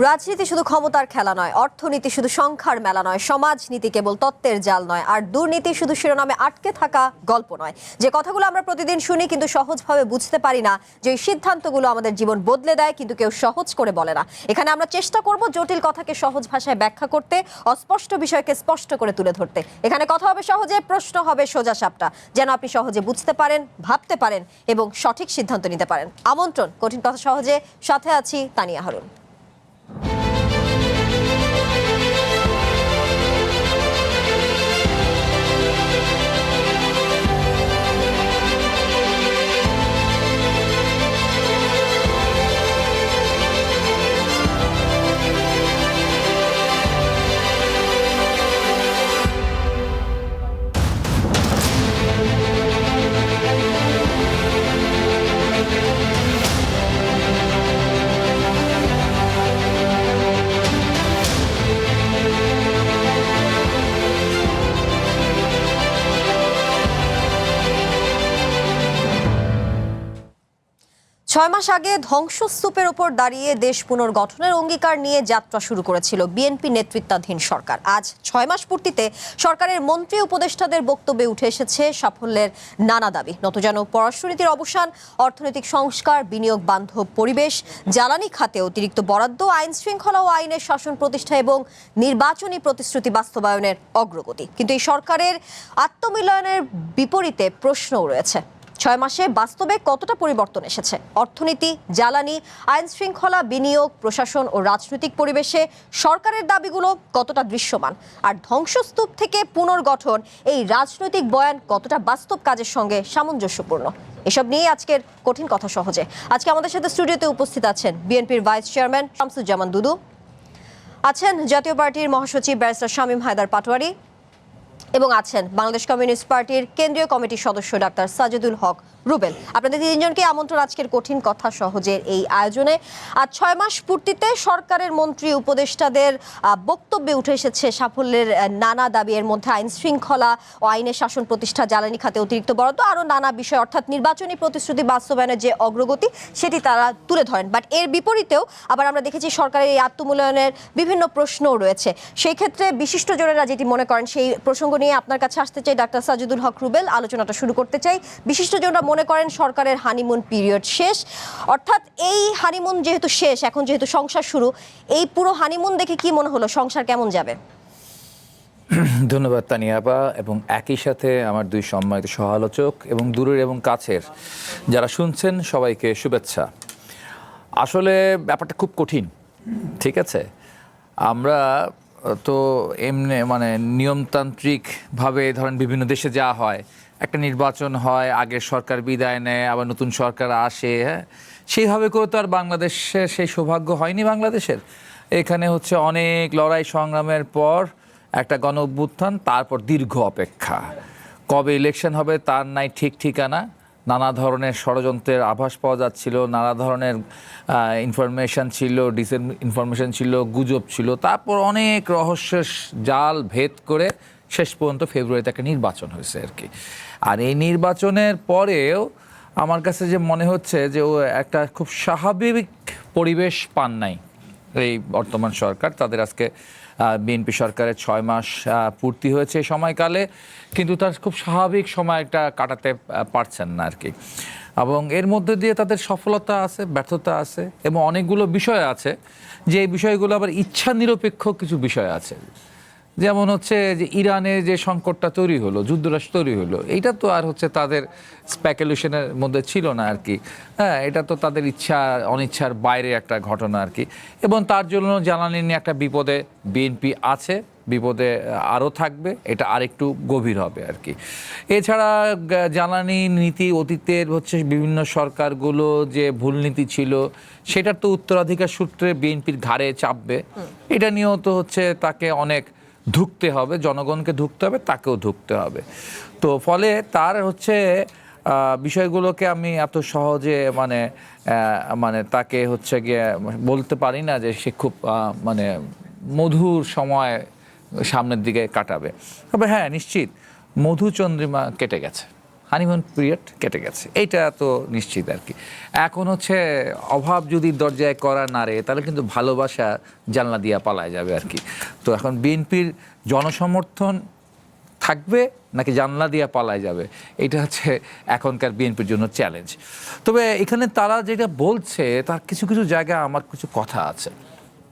রাজনীতি শুধু ক্ষমতার খেলা নয়, অর্থনীতি শুধু সংখ্যার মেলা নয়, সমাজনীতি কেবল তত্ত্বের জাল নয়, আর দুর্নীতি শুধু শিরোনামে আটকে থাকা গল্প নয়। যে কথাগুলো আমরা প্রতিদিন শুনি কিন্তু সহজভাবে বুঝতে পারি না, যে এই সিদ্ধান্তগুলো আমাদের জীবন বদলে দেয় কিন্তু কেউ সহজ করে বলে না। এখানে আমরা চেষ্টা করব জটিল কথাকে সহজ ভাষায় ব্যাখ্যা করতে, অস্পষ্ট বিষয়কে স্পষ্ট করে তুলে ধরতে। এখানে কথা হবে সহজে, প্রশ্ন হবে সোজা সাপটা, যেন আপনি সহজে বুঝতে পারেন, ভাবতে পারেন এবং সঠিক সিদ্ধান্ত নিতে পারেন। আমন্ত্রণ কঠিন কথা সহজে, সাথে আছি তানিয়া হারুন। ছয় মাস আগে ধ্বংসস্তূপের ওপর দাঁড়িয়ে দেশ পুনর্গঠনের অঙ্গীকার নিয়ে যাত্রা শুরু করেছিল বিএনপি নেতৃত্বাধীন সরকার। আজ 6 মাস পূর্তিতে সরকারের মন্ত্রী উপদেষ্টাদের বক্তব্যে উঠে এসেছে সাফল্যের নানা দাবি। নতজান পররাষ্ট্রনীতির অবসান, অর্থনৈতিক সংস্কার, বিনিয়োগ বান্ধব পরিবেশ, জ্বালানি খাতে অতিরিক্ত বরাদ্দ, আইন শৃঙ্খলা ও আইনের শাসন প্রতিষ্ঠা এবং নির্বাচনী প্রতিশ্রুতি বাস্তবায়নের অগ্রগতি। কিন্তু এই সরকারের আত্মমূল্যায়নের বিপরীতে প্রশ্নও রয়েছে। 6 মাসে বাস্তবে কতটা পরিবর্তন এসেছে? অর্থনীতি, জ্বালানি, আইন শৃঙ্খলা, বিনিয়োগ, প্রশাসন ও রাজনৈতিক পরিবেশে সরকারের দাবিগুলো কতটা দৃশ্যমান? আর ধ্বংসস্তূপ থেকে পুনর্গঠন, এই রাজনৈতিক বয়ান কতটা বাস্তব কাজের সঙ্গে সামঞ্জস্যপূর্ণ? এসব নিয়ে আজকের কঠিন কথা সহজে। আজকে আমাদের সাথে স্টুডিওতে উপস্থিত আছেন বিএনপির ভাইস চেয়ারম্যান শামসুজ্জামান দুদু, আছেন জাতীয় পার্টির মহাসচিব ব্যারিস্টার শামীম হায়দার পাটোয়ারি এবং আছেন বাংলাদেশ কমিউনিস্ট পার্টির কেন্দ্রীয় কমিটির সদস্য ডাক্তার সাজেদুল হক রুবেল। আপনাদের তিনজনকে আমন্ত্রণ আজকের কঠিন কথা সহজের এই আয়োজনে। আজ 6 মাস পূর্তিতে সরকারের মন্ত্রী উপদেষ্টাদের বক্তব্যে উঠে এসেছে সাফল্যের নানা দাবি। এর মধ্যে আইন শৃঙ্খলা ও আইনের শাসন প্রতিষ্ঠা, জ্বালানি খাতে অতিরিক্ত বরাদ্দ, আরও নানা বিষয়, অর্থাৎ নির্বাচনী প্রতিশ্রুতি বাস্তবায়নের যে অগ্রগতি সেটি তারা তুলে ধরেন। বাট এর বিপরীতেও আবার আমরা দেখেছি সরকারের এই আত্মমূল্যায়নের বিভিন্ন প্রশ্নও রয়েছে। সেই ক্ষেত্রে বিশিষ্টজনেরা যেটি মনে করেন সেই প্রসঙ্গ নিয়ে আপনার কাছে আসতে চাই। ডাক্তার সাজেদুল হক রুবেল, আলোচনাটা শুরু করতে চাই। বিশিষ্টজনরা মনে করেন সরকারের হানিমুন পিরিয়ড শেষ, অর্থাৎ এই হানিমুন যেহেতু শেষ, এখন যেহেতু সংসার শুরু, এই পুরো হানিমুন দেখে কি মনে হলো, সংসার কেমন যাবে? ধন্যবাদ তানিয়া আপা, এবং একই সাথে আমার দুই সম্মানিত সহ-আলোচক এবং দূরের এবং কাছের যারা শুনছেন সবাইকে শুভেচ্ছা। আসলে ব্যাপারটা খুব কঠিন, ঠিক আছে? আমরা তো এমনি নিয়মতান্ত্রিকভাবে ধরেন বিভিন্ন দেশে যা হয়, একটা নির্বাচন হয়, আগের সরকার বিদায় নেয়, আবার নতুন সরকার আসে, হ্যাঁ, সেইভাবে করে তো আর বাংলাদেশের সেই সৌভাগ্য হয়নি। বাংলাদেশের এখানে হচ্ছে অনেক লড়াই সংগ্রামের পর একটা গণ অভ্যুত্থান, তারপর দীর্ঘ অপেক্ষা। কবে ইলেকশন হবে তার নাই ঠিক ঠিকানা, নানা ধরনের ষড়যন্ত্রের আভাস পাওয়া যাচ্ছিল, নানা ধরনের ইনফরমেশন ছিল, ইনফরমেশন ছিল, গুজব ছিল, তারপর অনেক রহস্যের জাল ভেদ করে শেষ পর্যন্ত ফেব্রুয়ারিতে একটা নির্বাচন হয়েছে আর কি। আর এই নির্বাচনের পরেও আমার কাছে যে মনে হচ্ছে যে ও একটা খুব স্বাভাবিক পরিবেশ পান নাই এই বর্তমান সরকার। তাদের আজকে বিএনপি সরকারের 6 মাস পূর্তি হয়েছে এই সময়কালে, কিন্তু তার খুব স্বাভাবিক সময়টা কাটাতে পারছেন না আর কি। এবং এর মধ্যে দিয়ে তাদের সফলতা আছে, ব্যর্থতা আছে, এবং অনেকগুলো বিষয় আছে যে এই বিষয়গুলো আবার ইচ্ছা নিরপেক্ষ কিছু বিষয় আছে। যেমন হচ্ছে যে ইরানে যে সংকটটা তৈরি হলো, যুদ্ধরাষ্ট্র তৈরি হলো, এইটা তো আর হচ্ছে তাদের স্পেকুলেশনের মধ্যে ছিল না আর কি। হ্যাঁ, এটা তো তাদের ইচ্ছা অনিচ্ছার বাইরে একটা ঘটনা আর কি। এবং তার জন্য জ্বালানি নিয়ে একটা বিপদে বিএনপি আছে, বিপদে আরও থাকবে, এটা আরেকটু গভীর হবে আর কি। এছাড়া জ্বালানি নীতি অতীতের হচ্ছে বিভিন্ন সরকারগুলো যে ভুল নীতি ছিল সেটার তো উত্তরাধিকার সূত্রে বিএনপির ঘাড়ে চাপবে। এটা নিয়েও তো হচ্ছে তাকে অনেক ধুঁকতে হবে, জনগণকে ধুঁকতে হবে, তাকেও ধুঁকতে হবে। তো ফলে তার হচ্ছে বিষয়গুলোকে আমি এত সহজে তাকে হচ্ছে গিয়ে বলতে পারি না যে সে খুব মধুর সময় সামনের দিকে কাটাবে। তবে হ্যাঁ, নিশ্চিত মধুচন্দ্রিমা কেটে গেছে। হানিমুন পিরিয়ড কেটে গেছে, এইটা তো নিশ্চিত আর কি। এখন হচ্ছে অভাব যদি দরজায় করা নাড়ে তাহলে কিন্তু ভালোবাসা জানলা দিয়া পালায় যাবে আর কি। তো এখন বিএনপির জনসমর্থন থাকবে নাকি জানলা দিয়া পালায় যাবে, এটা হচ্ছে এখনকার বিএনপির জন্য চ্যালেঞ্জ। তবে এখানে তারা যেটা বলছে তার কিছু কিছু জায়গায় আমার কিছু কথা আছে,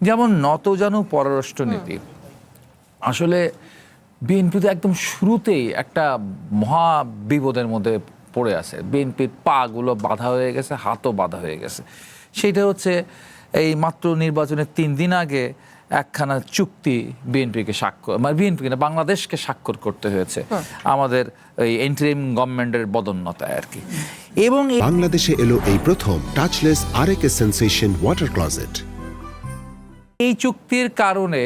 যেমন নতজানু পররাষ্ট্রনীতি। আসলে বিএনপি তো একদম শুরুতেই একটা মহা বিপদের মধ্যে পড়ে আছে। বিএনপির পাগুলো বাঁধা হয়ে গেছে, হাতও বাঁধা হয়ে গেছে। সেইটা হচ্ছে এই মাত্র নির্বাচনের 3 দিন আগে একখানা চুক্তি বিএনপিকে স্বাক্ষর, মানে বিএনপি না বাংলাদেশকে স্বাক্ষর করতে হয়েছে আমাদের এই ইন্টারিম গভর্নমেন্টের বদন্যতায় আর কি। এবং বাংলাদেশে এলো এই প্রথম টাচলেস আরএকে সেন্সেশন ওয়াটার ক্লোজেট। এই চুক্তির কারণে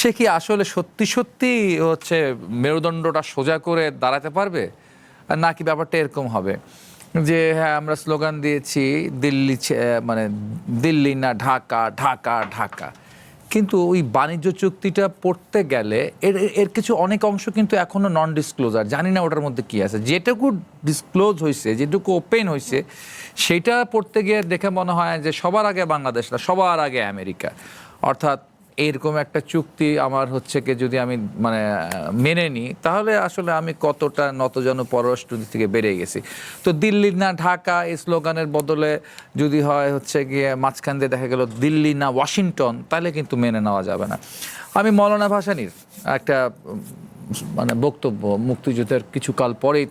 সে কি আসলে সত্যি সত্যি হচ্ছে মেরুদণ্ডটা সোজা করে দাঁড়াতে পারবে, নাকি ব্যাপারটা এরকম হবে যে হ্যাঁ আমরা স্লোগান দিয়েছি দিল্লি মানে দিল্লি না ঢাকা, ঢাকা ঢাকা, কিন্তু ওই বাণিজ্য চুক্তিটা পড়তে গেলে এর কিছু অনেক অংশ কিন্তু এখনো নন ডিসক্লোজার, জানি না ওটার মধ্যে কি আছে। যেটুকু ডিসক্লোজ হয়েছে, যেটুকু ওপেন হয়েছে, সেটা পড়তে গিয়ে দেখে মনে হয় যে সবার আগে বাংলাদেশ না, সবার আগে আমেরিকা। অর্থাৎ এরকম একটা চুক্তি আমার হচ্ছে কি যদি আমি মানে মেনে নিই, তাহলে আসলে আমি কতটা নতজানু পররাষ্ট্রনীতি থেকে বেরিয়ে গেছি। তো দিল্লি না ঢাকা এই স্লোগানের বদলে যদি হয় হচ্ছে গিয়ে মাঝখান দিয়ে দেখা গেল দিল্লি না ওয়াশিংটন, তাহলে কিন্তু মেনে নেওয়া যাবে না। আমি মৌলানা ভাসানীর একটা মানে বক্তব্য মুক্তিযুদ্ধের কিছুকাল পরেই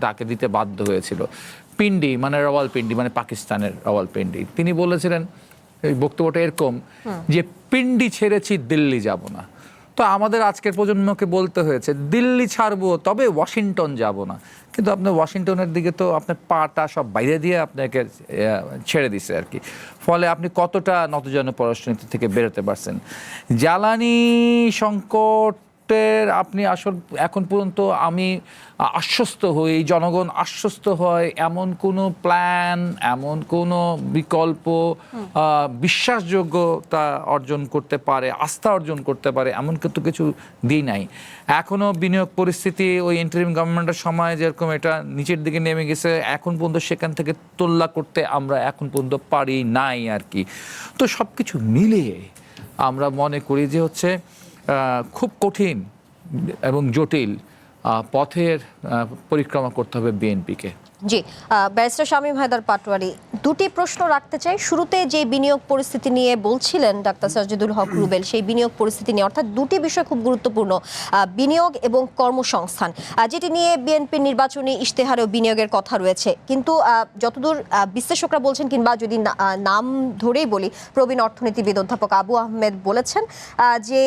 তাকে দিতে বাধ্য হয়েছিল। পিন্ডি মানে রাওয়ালপিন্ডি মানে পাকিস্তানের রাওয়ালপিন্ডি, তিনি বলেছিলেন এই বক্তব্যটা এরকম যে পিন্ডি ছেড়েছি দিল্লি যাব না। তো আমাদের আজকের প্রজন্মকে বলতে হয়েছে দিল্লি ছাড়বো তবে ওয়াশিংটন যাব না, কিন্তু আপনার ওয়াশিংটনের দিকে তো আপনার পাটা সব বাইরে দিয়ে আপনাকে ছেড়ে দিছে আর কি। ফলে আপনি কতটা নতজানু পররাষ্ট্রনীতি থেকে বেরোতে পারছেন। জ্বালানি সংকটের আপনি এখন পর্যন্ত আমি আশ্বস্ত হই, জনগণ আশ্বস্ত হয় এমন কোনো প্ল্যান, এমন কোনো বিকল্প বিশ্বাসযোগ্যতা অর্জন করতে পারে, আস্থা অর্জন করতে পারে এমন কিন্তু কিছু দিই নাই। এখনও বিনিয়োগ পরিস্থিতি ওই ইন্টারিম গভর্নমেন্টের সময় যেরকম এটা নিচের দিকে নেমে গেছে, এখন পর্যন্ত সেখান থেকে তোল্লা করতে আমরা এখন পর্যন্ত পারি নাই আর কি। তো সব কিছু মিলিয়ে আমরা মনে করি যে হচ্ছে খুব কঠিন এবং জটিল পথের পরিক্রমা করতে হবে বিএনপিকে। জি, ব্যারিস্টার শামীম হায়দার পাটোয়ারি, দুটি প্রশ্ন রাখতে চাই। শুরুতে যে বিনিয়োগ পরিস্থিতি নিয়ে বলছিলেন ডাক্তার সাজিদুল হক রুবেল, সেই বিনিয়োগ পরিস্থিতি নিয়ে, অর্থাৎ দুটি বিষয় খুব গুরুত্বপূর্ণ, বিনিয়োগ এবং কর্মসংস্থান, যেটি নিয়ে বিএনপির নির্বাচনী ইশতেহারেও বিনিয়োগের কথা রয়েছে। কিন্তু যতদূর বিশ্লেষকরা বলছেন, কিংবা যদি নাম ধরেই বলি, প্রবীণ অর্থনীতিবিদ অধ্যাপক আবু আহমেদ বলেছেন যে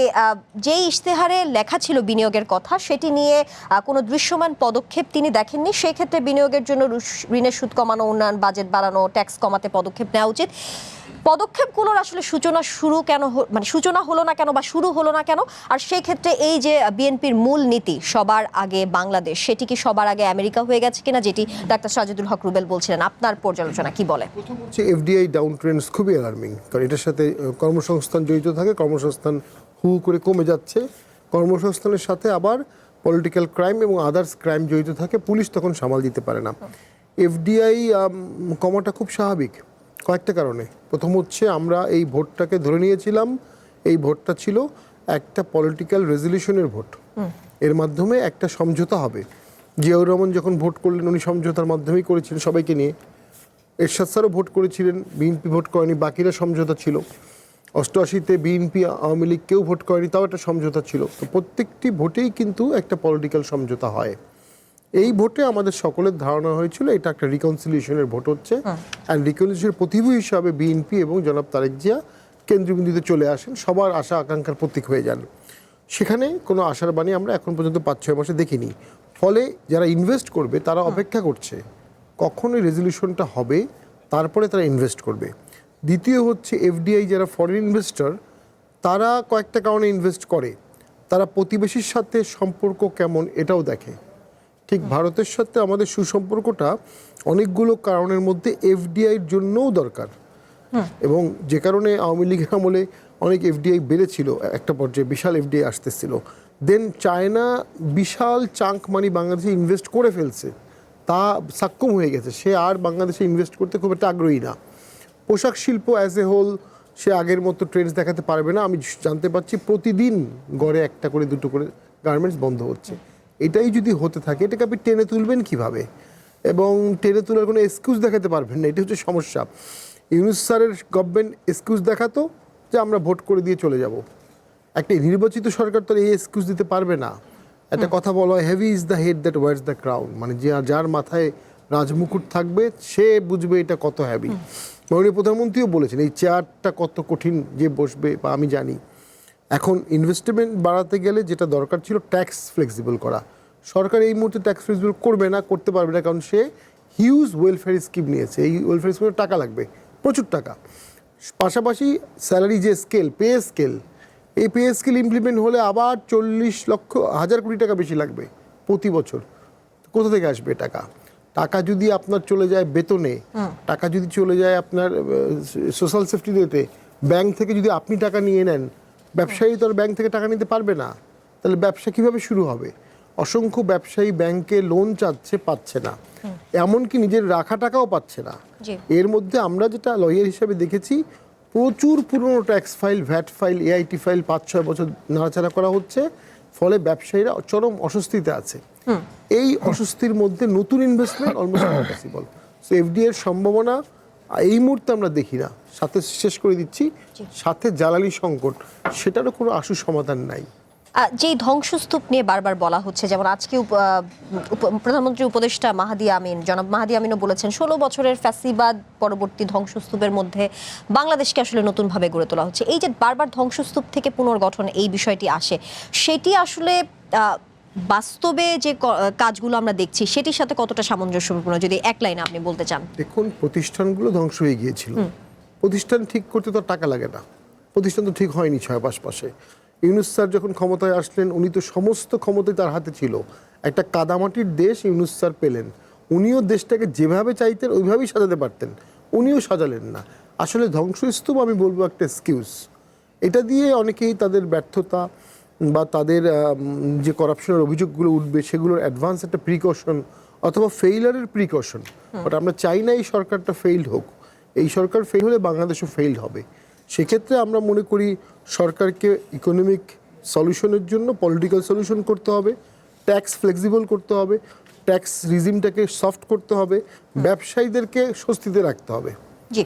যেই ইশতেহারে লেখা ছিল বিনিয়োগের কথা, সেটি নিয়ে কোনো দৃশ্যমান পদক্ষেপ তিনি দেখেননি। সেক্ষেত্রে বিনিয়োগের জন্য ঋণের সুদ কমানো, উন্নয়ন বাজেট বাড়ানো, ট্যাক্স কমাতে পদক্ষেপ নেওয়া উচিত। পদক্ষেপগুলোর আসলে সূচনা হলো না কেন বা শুরু হলো না কেন? আর সেই ক্ষেত্রে এই যে বিএনপির মূল নীতি সবার আগে বাংলাদেশ, সেটি কি সবার আগে আমেরিকা হয়ে গেছে কিনা, যেটি ডাক্তার সাজিদুল হক রুবেল বলছিলেন, আপনার পর্যালোচনা কি বলে? প্রথম হচ্ছে এফডিআই ডাউন ট্রেন্ডস খুবই অ্যালার্মিং, কারণ এটার সাথে কর্মসংস্থান জড়িত থাকে। কর্মসংস্থান হু করে কমে যাচ্ছে। কর্মসংস্থানের সাথে আবার পলিটিক্যাল ক্রাইম এবং আদার্স ক্রাইম জড়িত থাকে, পুলিশ তখন সামাল দিতে পারে না। এফডিআই কমাটা খুব স্বাভাবিক কয়েকটা কারণে। প্রথম হচ্ছে আমরা এই ভোটটাকে ধরে নিয়েছিলাম, এই ভোটটা ছিল একটা পলিটিক্যাল রেজলিউশনের ভোট, এর মাধ্যমে একটা সমঝোতা হবে। জিয়াউর রহমান যখন ভোট করলেন উনি সমঝোতার মাধ্যমেই করেছিলেন সবাইকে নিয়ে। এরশাদ স্যারও ভোট করেছিলেন, বিএনপি ভোট করেনি, বাকিরা সমঝোতা ছিল। 88-তে বিএনপি আওয়ামী লীগ কেউ ভোট করেনি, তাও একটা সমঝোতা ছিল। তো প্রত্যেকটি ভোটেই কিন্তু একটা পলিটিক্যাল সমঝোতা হয়। এই ভোটে আমাদের সকলের ধারণা হয়েছিল এটা একটা রিকনসিলিয়েশনের ভোট হচ্ছে, অ্যান্ড রিকনসিলিয়েশনের প্রতিভূ হিসাবে বিএনপি এবং জনাব তারেক জিয়া কেন্দ্রবিন্দুতে চলে আসেন, সবার আশা আকাঙ্ক্ষার প্রতীক হয়ে যান। সেখানে কোনো আশার বাণী আমরা এখন পর্যন্ত 5-6 মাসে দেখিনি। ফলে যারা ইনভেস্ট করবে তারা অপেক্ষা করছে কখন এই রেজলিউশনটা হবে, তারপরে তারা ইনভেস্ট করবে। দ্বিতীয় হচ্ছে এফডিআই যারা ফরেন ইনভেস্টর, তারা কয়েকটা কারণে ইনভেস্ট করে। তারা প্রতিবেশীর সাথে সম্পর্ক কেমন এটাও দেখে। ঠিক ভারতের সাথে আমাদের সুসম্পর্কটা অনেকগুলো কারণের মধ্যে এফডিআইয়ের জন্যও দরকার, এবং যে কারণে আওয়ামী লীগের আমলে অনেক এফডিআই বেড়েছিল, একটা পর্যায়ে বিশাল এফডিআই আসতেছিল। দেন চায়না বিশাল চাঙ্ক মানি বাংলাদেশে ইনভেস্ট করে ফেলছে, তা সাক্ষ্যম হয়ে গেছে, সে আর বাংলাদেশে ইনভেস্ট করতে খুব একটা আগ্রহী না। পোশাক শিল্প অ্যাজ এ হোল সে আগের মতো ট্রেন্ডস দেখাতে পারবে না। আমি জানতে পারছি প্রতিদিন গড়ে একটা করে দুটো করে গার্মেন্টস বন্ধ হচ্ছে। এটাই যদি হতে থাকে এটাকে আপনি টেনে তুলবেন কিভাবে, এবং টেনে তোলার কোনো এক্সকিউজ দেখাতে পারবেন না, এটা হচ্ছে সমস্যা। ইউনূস স্যারের গভর্নমেন্ট এক্সকিউজ দেখাতো যে আমরা ভোট করে দিয়ে চলে যাব। একটা নির্বাচিত সরকার তো এই এক্সকিউজ দিতে পারবে না। একটা কথা বলা হয়, heavy is the head that wears the crown, মানে যার মাথায় রাজমুকুট থাকবে সে বুঝবে এটা কত হ্যাভি। মাননীয় প্রধানমন্ত্রীও বলেছেন এই চেয়ারটা কত কঠিন যে বসবে, বা আমি জানি। এখন ইনভেস্টমেন্ট বাড়াতে গেলে যেটা দরকার ছিল ট্যাক্স ফ্লেক্সিবল করা, সরকার এই মুহূর্তে ট্যাক্স ফ্লেক্সিবল করবে না, করতে পারবে না, কারণ সে হিউজ ওয়েলফেয়ার স্কিম নিয়েছে। এই ওয়েলফেয়ার স্কিমে টাকা লাগবে, প্রচুর টাকা। পাশাপাশি স্যালারি যে স্কেল, পে স্কেল, এই পে স্কেল ইমপ্লিমেন্ট হলে আবার 40,000 কোটি টাকা বেশি লাগবে প্রতি বছর। কোথা থেকে আসবে টাকা? টাকা যদি আপনার চলে যায় বেতনে, টাকা যদি চলে যায় আপনার সোশ্যাল সেফটি দিতে, ব্যাংক থেকে যদি আপনি টাকা নিয়ে নেন, ব্যবসায়ী তো আর ব্যাংক থেকে টাকা নিতে পারবে না, তাহলে ব্যবসা কিভাবে শুরু হবে? অসংখ্য ব্যবসায়ী ব্যাংকে লোন চাচ্ছে, পাচ্ছে না, এমনকি নিজের রাখা টাকাও পাচ্ছে না। এর মধ্যে আমরা যেটা লয়ার হিসেবে দেখেছি, প্রচুর পুরনো tax file, VAT file, AIT file 5-6 বছর নাড়াচাড়া করা হচ্ছে, ফলে ব্যবসায়ীরা চরম অস্বস্তিতে আছে। এই অস্বস্তির মধ্যে নতুন investment almost impossible. So FDI এর সম্ভাবনা এই মুহূর্তে আমরা দেখি না। সাথে শেষ করে দিচ্ছি, সাথে জ্বালানি সংকট, সেটারও কোনো আশু সমাধান নাই। যেই ধ্বংসস্তূপ নিয়ে বারবার বলা হচ্ছে, যেমন আজকে প্রধানমন্ত্রী উপদেষ্টা মাহাদি আমিন, জনাব মাহাদি আমিনও বলেছেন 16 বছরের ফ্যাসিবাদ পরবর্তী ধ্বংসস্তূপের মধ্যে বাংলাদেশকে আসলে নতুনভাবে গড়ে তোলা হচ্ছে। এই যে বারবার ধ্বংসস্তূপ থেকে পুনর্গঠন এই বিষয়টি আসে, সেটি আসলে বাস্তবে যে কাজগুলো আমরা দেখছি সেটির সাথে কতটা সামঞ্জস্যপূর্ণ, যদি এক লাইনে আপনি বলতে চান। দেখুন, প্রতিষ্ঠানগুলো ধ্বংস হয়ে গিয়েছিল, প্রতিষ্ঠান ঠিক করতে তো টাকা লাগে না, প্রতিষ্ঠান তো ঠিক হয়নি 6 মাসে। ইউনূস স্যার যখন ক্ষমতায় আসলেন, উনি তো সমস্ত ক্ষমতাই তার হাতে ছিল। একটা কাদামাটির দেশ ইউনূস স্যার পেলেন, উনিও দেশটাকে যেভাবে চাইতেন ওইভাবেই সাজাতে পারতেন, উনিও সাজালেন না। আসলে ধ্বংসস্তূপ আমি বলবো একটা এক্সকিউজ। এটা দিয়ে অনেকেই তাদের ব্যর্থতা বা তাদের যে করাপশনের অভিযোগগুলো উঠবে সেগুলোর অ্যাডভান্স একটা প্রিকশন অথবা ফেইলারের প্রিকশন, বাট আমরা চাই না এই সরকারটা ফেইল্ড হোক। এই সরকার ফেল হলে বাংলাদেশও ফেইল্ড হবে। সেক্ষেত্রে আমরা মনে করি সরকারকে ইকোনমিক সলিউশনের জন্য পলিটিক্যাল সলিউশন করতে হবে, ট্যাক্স ফ্লেক্সিবল করতে হবে, ট্যাক্স রিজিমটাকে সফট করতে হবে, ব্যবসায়ীদেরকে স্বস্তিতে রাখতে হবে। জি,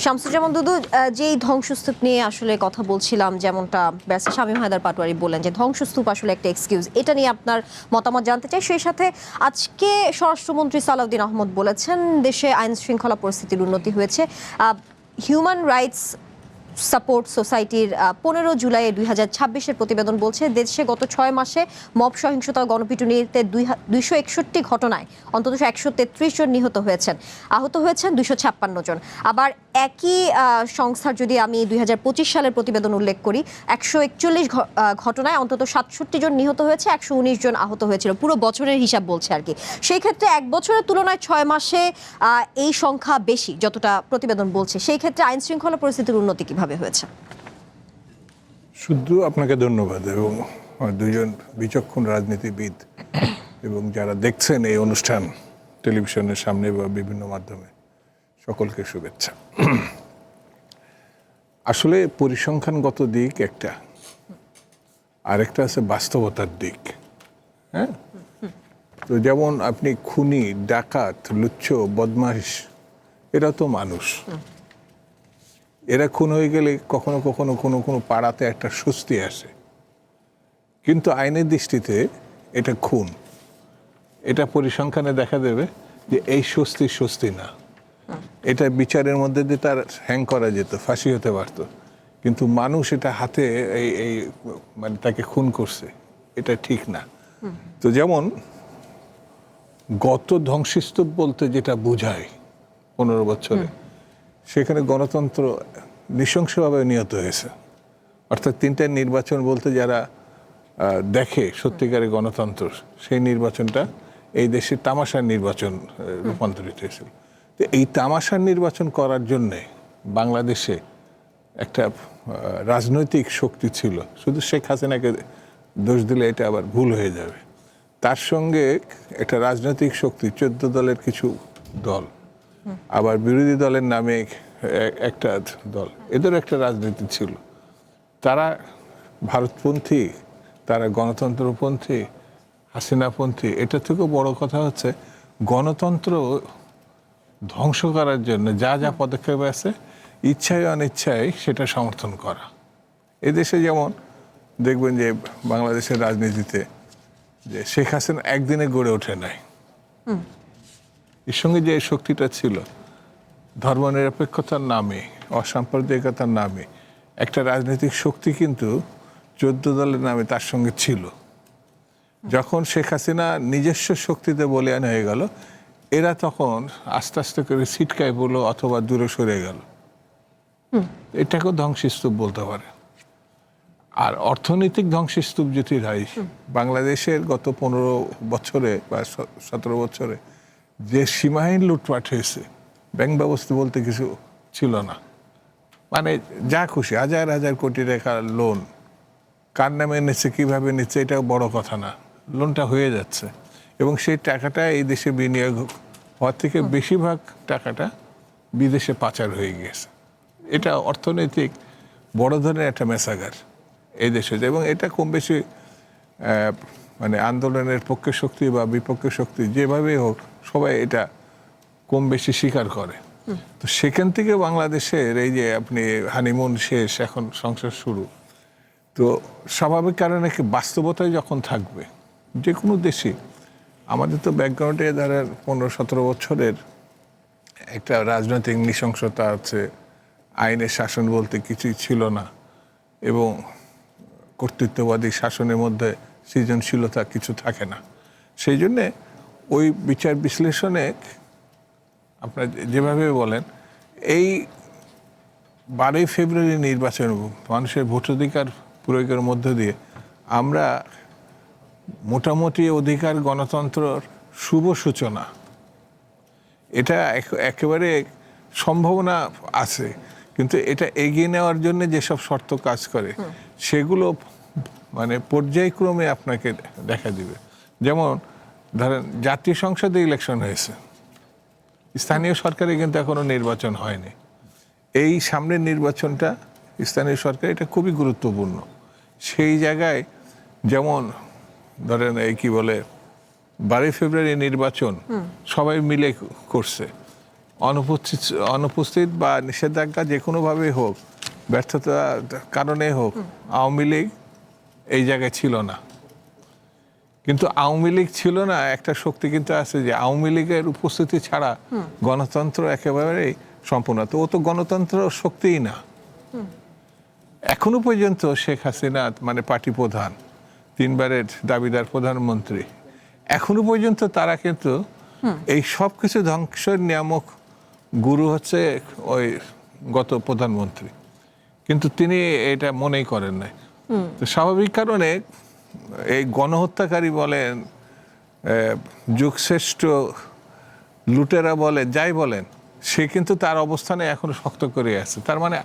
শামসুজ্জামান দুদু, যেই ধ্বংসস্তূপ নিয়ে আসলে কথা বলছিলাম, যেমনটা ব্যারিস্টার শামীম হায়দার পাটোয়ারি বললেন যে ধ্বংসস্তূপ আসলে একটা এক্সকিউজ, এটা নিয়ে আপনার মতামত জানতে চাই। সেই সাথে আজকে স্বরাষ্ট্রমন্ত্রী সালাউদ্দিন আহমদ বলেছেন দেশে আইন শৃঙ্খলা পরিস্থিতির উন্নতি হয়েছে। হিউম্যান রাইটস সাপোর্ট সোসাইটির 15 জুলাই 2026-এর প্রতিবেদন বলছে দেশে গত 6 মাসে মব সহিংসতা ও গণপিটুনিতে 261 ঘটনায় অন্তত 133 জন নিহত হয়েছেন, আহত হয়েছেন 256 জন। আবার একই সংস্থার যদি আমি 2025 সালের প্রতিবেদন উল্লেখ করি, 141 ঘটনায় অন্তত 67 জন নিহত হয়েছে, 119 জন আহত হয়েছিল। পুরো বছরের হিসাব বলছে আর কি। সেই ক্ষেত্রে 1 বছরের তুলনায় 6 মাসে এই সংখ্যা বেশি যতটা প্রতিবেদন বলছে। সেই ক্ষেত্রে আইন শৃঙ্খলা পরিস্থিতির উন্নতি কিভাবে হয়েছে? শুধু আপনাকে ধন্যবাদ এবং দুইজন বিচক্ষণ রাজনীতিবিদ এবং যারা দেখছেন এই অনুষ্ঠান টেলিভিশনের সামনে বা বিভিন্ন মাধ্যমে, সকলকে শুভেচ্ছা। আসলে পরিসংখ্যানগত দিক একটা, আরেকটা আছে বাস্তবতার দিক। হ্যাঁ, তো যেমন আপনি খুনি, ডাকাত, লুচ্চ, বদমাশ, এরা তো মানুষ। এরা খুন হয়ে গেলে কখনো কখনো কোনো কোনো পাড়াতে একটা স্বস্তি আসে, কিন্তু আইনের দৃষ্টিতে এটা খুন। এটা পরিসংখ্যানে দেখা দেবে যে এই স্বস্তি না, এটা বিচারের মধ্যে দিয়ে তার হ্যাং করা যেত, ফাঁসি হতে পারত, কিন্তু মানুষ এটা হাতে এই মানে তাকে খুন করছে, এটা ঠিক না। তো যেমন গত ধ্বংসস্তূপ বলতে যেটা বোঝায় 15 বছরে, সেখানে গণতন্ত্র নৃশংসভাবে নিহত হয়েছে। অর্থাৎ 3টা নির্বাচন বলতে যারা দেখে সত্যিকারের গণতন্ত্র, সেই নির্বাচনটা এই দেশে তামাশার নির্বাচন রূপান্তরিত হয়েছিল। তো এই তামাশার নির্বাচন করার জন্যে বাংলাদেশে একটা রাজনৈতিক শক্তি ছিল। শুধু শেখ হাসিনাকে দোষ দিলে এটা আবার ভুল হয়ে যাবে। তার সঙ্গে একটা রাজনৈতিক শক্তি 14 দলের কিছু দল, আবার বিরোধী দলের নামে একটা দল, এদের একটা রাজনীতি ছিল। তারা ভারতপন্থী, তারা গণতন্ত্রপন্থী, হাসিনাপন্থী। এটা থেকেও বড় কথা হচ্ছে গণতন্ত্র ধ্বংস করার জন্য যা যা পদক্ষেপ আছে ইচ্ছায় অনিচ্ছায় সেটা সমর্থন করা। এদেশে যেমন দেখবেন যে বাংলাদেশের রাজনীতিতে যে শেখ হাসিনা একদিনে গড়ে ওঠে নাই, এর সঙ্গে যে শক্তিটা ছিল ধর্মনিরপেক্ষতার নামে, অসাম্প্রদায়িকতার নামে একটা রাজনৈতিক শক্তি কিন্তু 14 দলের নামে তার সঙ্গে ছিল। যখন শেখ হাসিনা নিজস্ব শক্তিতে বলিয়ান হয়ে গেল, এরা তখন আস্তে আস্তে করে ছিটকায় পড়লো অথবা দূরে সরে গেল। এটাকেও ধ্বংসস্তূপ বলতে পারে। আর অর্থনৈতিক ধ্বংসস্তূপ যদি হয়, বাংলাদেশের গত 15 বছরে বা 17 বছরে যে সীমাহীন লুটপাট হয়েছে, ব্যাংক ব্যবস্থা বলতে কিছু ছিল না। মানে যা খুশি হাজার হাজার কোটি টাকা লোন, কার নামে নিচ্ছে, কীভাবে নিচ্ছে, এটা বড় কথা না, লোনটা হয়ে যাচ্ছে এবং সেই টাকাটা এই দেশে বিনিয়োগ হওয়ার থেকে বেশিরভাগ টাকাটা বিদেশে পাচার হয়ে গিয়েছে। এটা অর্থনৈতিক বড় ধরনের একটা মেসাগার এই দেশে, এবং এটা কম বেশি মানে আন্দোলনের পক্ষে শক্তি বা বিপক্ষে শক্তি যেভাবে হোক সবাই এটা কম বেশি স্বীকার করে। তো সেখান থেকে বাংলাদেশের এই যে আপনি হানিমুন শেষ, এখন সংসার শুরু, তো স্বাভাবিক কারণে কি বাস্তবতায় যখন থাকবে যে কোনো দেশে, আমাদের তো ব্যাকগ্রাউন্ডে ধরেন 15-17 বছরের একটা রাজনৈতিক নৃশংসতা আছে, আইনের শাসন বলতে কিছুই ছিল না এবং কর্তৃত্ববাদী শাসনের মধ্যে সৃজনশীলতা কিছু থাকে না। সেই জন্যে ওই বিচার বিশ্লেষণে আপনার যেভাবে বলেন, এই 12ই ফেব্রুয়ারি নির্বাচন মানুষের ভোটাধিকার প্রয়োগের মধ্য দিয়ে আমরা মোটামুটি অধিকার গণতন্ত্রের শুভ সূচনা, এটা একেবারে সম্ভাবনা আছে। কিন্তু এটা এগিয়ে নেওয়ার জন্য যেসব শর্ত কাজ করে সেগুলো মানে পর্যায়ক্রমে আপনাকে দেখা দিবে। যেমন ধরেন জাতীয় সংসদে ইলেকশন হয়েছে, স্থানীয় সরকারে কিন্তু এখনো নির্বাচন হয়নি। এই সামনের নির্বাচনটা স্থানীয় সরকার, এটা খুবই গুরুত্বপূর্ণ। সেই জায়গায় যেমন ধরেন এই কি বলে 12ই ফেব্রুয়ারি নির্বাচন সবাই মিলে করছে, অনুপস্থিত বা নিষেধাজ্ঞা যে কোনোভাবে হোক, ব্যর্থতার কারণে হোক, আওয়ামী লীগ এই জায়গায় ছিল না। কিন্তু আওয়ামী লীগ ছিল না, একটা শক্তি কিন্তু আছে যে আওয়ামী লীগের উপস্থিতি ছাড়া গণতন্ত্র একেবারেই সম্পূর্ণ। তো ও তো গণতন্ত্র শক্তিই না। এখনো পর্যন্ত শেখ হাসিনা মানে পার্টি প্রধান, 3 বারের দাবিদার প্রধানমন্ত্রী, এখনো পর্যন্ত তারা কিন্তু এই সব কিছু ধ্বংসের নিয়ামক গুরু হচ্ছে ওই গত প্রধানমন্ত্রী, কিন্তু তিনি এটা মনেই করেন নাই। তো স্বাভাবিক কারণে এই গণহত্যাকারী বলেন, যুগশ্রেষ্ঠ লুটেরা বলেন, যাই বলেন, সে কিন্তু তার অবস্থানে এখনো শক্ত করে আছে। তার মানে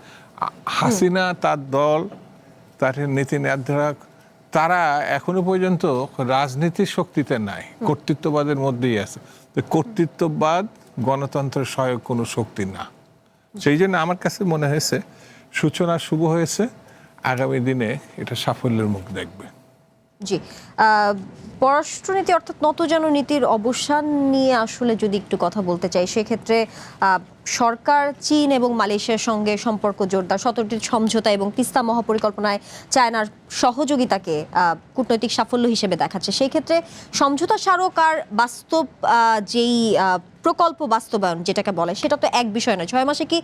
হাসিনা, তার দল, তার নীতি নির্ধারক, তারা এখনো পর্যন্ত রাজনীতির শক্তিতে নাই, কর্তৃত্ববাদের মধ্যেই আছে। তো কর্তৃত্ববাদ গণতন্ত্রের সহায়ক কোনো শক্তি না। সেই জন্য আমার কাছে মনে হয়েছে সূচনা শুভ হয়েছে, আগামী দিনে এটা সাফল্যের মুখ দেখবে। জি, পররাষ্ট্রনীতি অর্থাৎ নতজানু নীতির অবসান নিয়ে আসলে যদি একটু কথা বলতে চাই, সেক্ষেত্রে সরকার চীন এবং মালয়েশিয়ার সঙ্গে সম্পর্ক জোরদার, 17টি সমঝোতা এবং তিস্তা মহাপরিকল্পনায় চায়নার সহযোগিতাকে কূটনৈতিক সাফল্য হিসেবে দেখাচ্ছে। সেই ক্ষেত্রে সমঝোতা স্মারক আর বাস্তব যেই প্রকল্প বাস্তবায়ন যেটাকে বলে, সেটা তো এক বিষয় নয়। 6 মাসে কি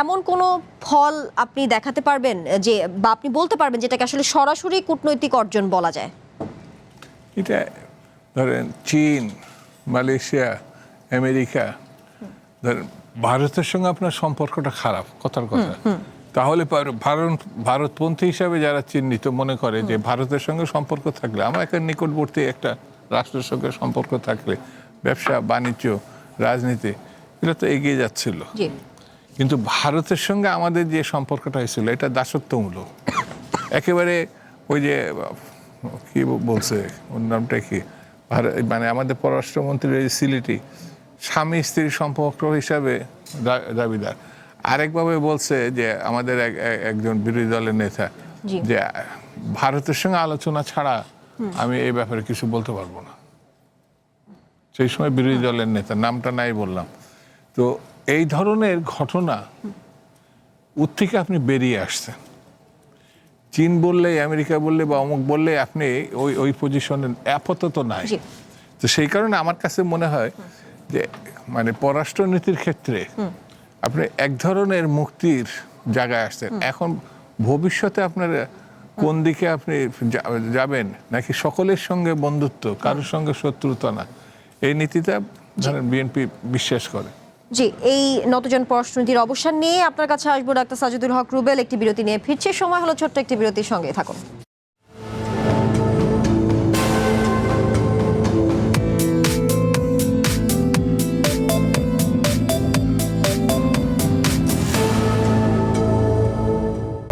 এমন কোনো ফল আপনি দেখাতে পারবেন যে, বা আপনি বলতে পারবেন যেটাকে আসলে সরাসরি কূটনৈতিক অর্জন বলা যায়? এটা ধরেন চীন, মালয়েশিয়া, আমেরিকা, ধরেন ভারতের সঙ্গে আপনার সম্পর্কটা খারাপ, কথার কথা, তাহলে ভারতপন্থী হিসাবে যারা চিহ্নিত মনে করে যে ভারতের সঙ্গে সম্পর্ক থাকলে, আমার একটা নিকটবর্তী একটা রাষ্ট্রের সঙ্গে সম্পর্ক থাকলে ব্যবসা বাণিজ্য রাজনীতি এটা তো এগিয়ে যাচ্ছিল। কিন্তু ভারতের সঙ্গে আমাদের যে সম্পর্কটা হয়েছিল এটা দাসত্বমূলক, একেবারে ওই যে কি বলছে ওর নামটা কি, মানে আমাদের পররাষ্ট্রমন্ত্রীর এই সিলিটি স্বামী স্ত্রীর সম্পর্ক হিসাবে দাবিদার। আরেকভাবে বলছে যে আমাদের একজন বিরোধী দলের নেতা জি। যে ভারতের সঙ্গে আলোচনা ছাড়া আমি এই ব্যাপারে কিছু বলতে পারবো না। সেই সময় বিরোধী দলের নেতা, নামটা নাই বললাম। তো এই ধরনের ঘটনা থেকে আপনি বেরিয়ে আসছেন। চীন বললে, আমেরিকা বললে বা অমুক বললে আপনি ওই পজিশনে আপাতত নাই। জি। তো সেই কারণে আমার কাছে মনে হয় যে মানে পররাষ্ট্রনীতির ক্ষেত্রে আপনি এক ধরনের মুক্তির জায়গায় আসছেন। এখন ভবিষ্যতে আপনার কোন দিকে আপনি যাবেন, নাকি সকলের সঙ্গে বন্ধুত্ব, কারোর সঙ্গে শত্রুতা না, এই নীতিটা ধরেন বিএনপি বিশ্বাস করে। জি, এই নতজন পররাষ্ট্রনীতির অবসান নিয়ে আপনার কাছে আসবো ডাক্তার সাজিদুল হক রুবেল। একটি বিরতি নিয়ে ফিরছে, সময় হলো ছোট্ট একটি বিরতির, সঙ্গে থাকুন।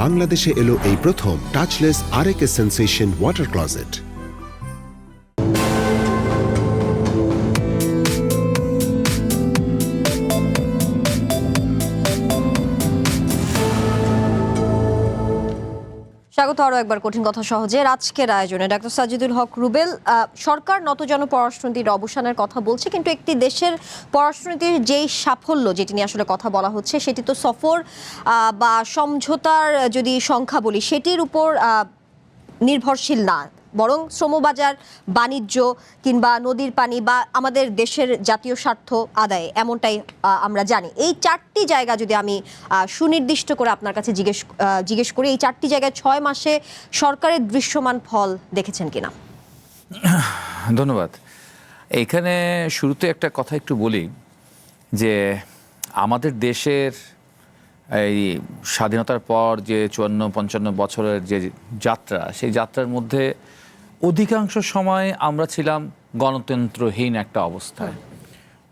বাংলাদেশে এলো এই প্রথম টাচলেস আরএকে সেন্সেশন ওয়াটার ক্লজেট। স্বাগত আরও একবার কঠিন কথা সহজের আজকের আয়োজনে। ডাক্তার সাজিদুল হক রুবেল, সরকার নতজন পররাষ্ট্রনীতির অবসানের কথা বলছে, কিন্তু একটি দেশের পররাষ্ট্রনীতির যেই সাফল্য যেটি নিয়ে আসলে কথা বলা হচ্ছে সেটি তো সফর বা সমঝোতার যদি সংখ্যা বলি সেটির উপর নির্ভরশীল না, বরং শ্রমবাজার, বাণিজ্য কিংবা নদীর পানি বা আমাদের দেশের জাতীয় স্বার্থ আদায়ে, এমনটাই আমরা জানি। এই চারটি জায়গা যদি আমি সুনির্দিষ্ট করে আপনার কাছে জিজ্ঞেস করি, এই চারটি জায়গায় 6 মাসে সরকারের দৃশ্যমান ফল দেখেছেন কিনা? ধন্যবাদ। এইখানে শুরুতে একটা কথা একটু বলি যে আমাদের দেশের এই স্বাধীনতার পর যে 54-55 বছরের যে যাত্রা, সেই যাত্রার মধ্যে অধিকাংশ সময় আমরা ছিলাম গণতন্ত্রহীন একটা অবস্থায়।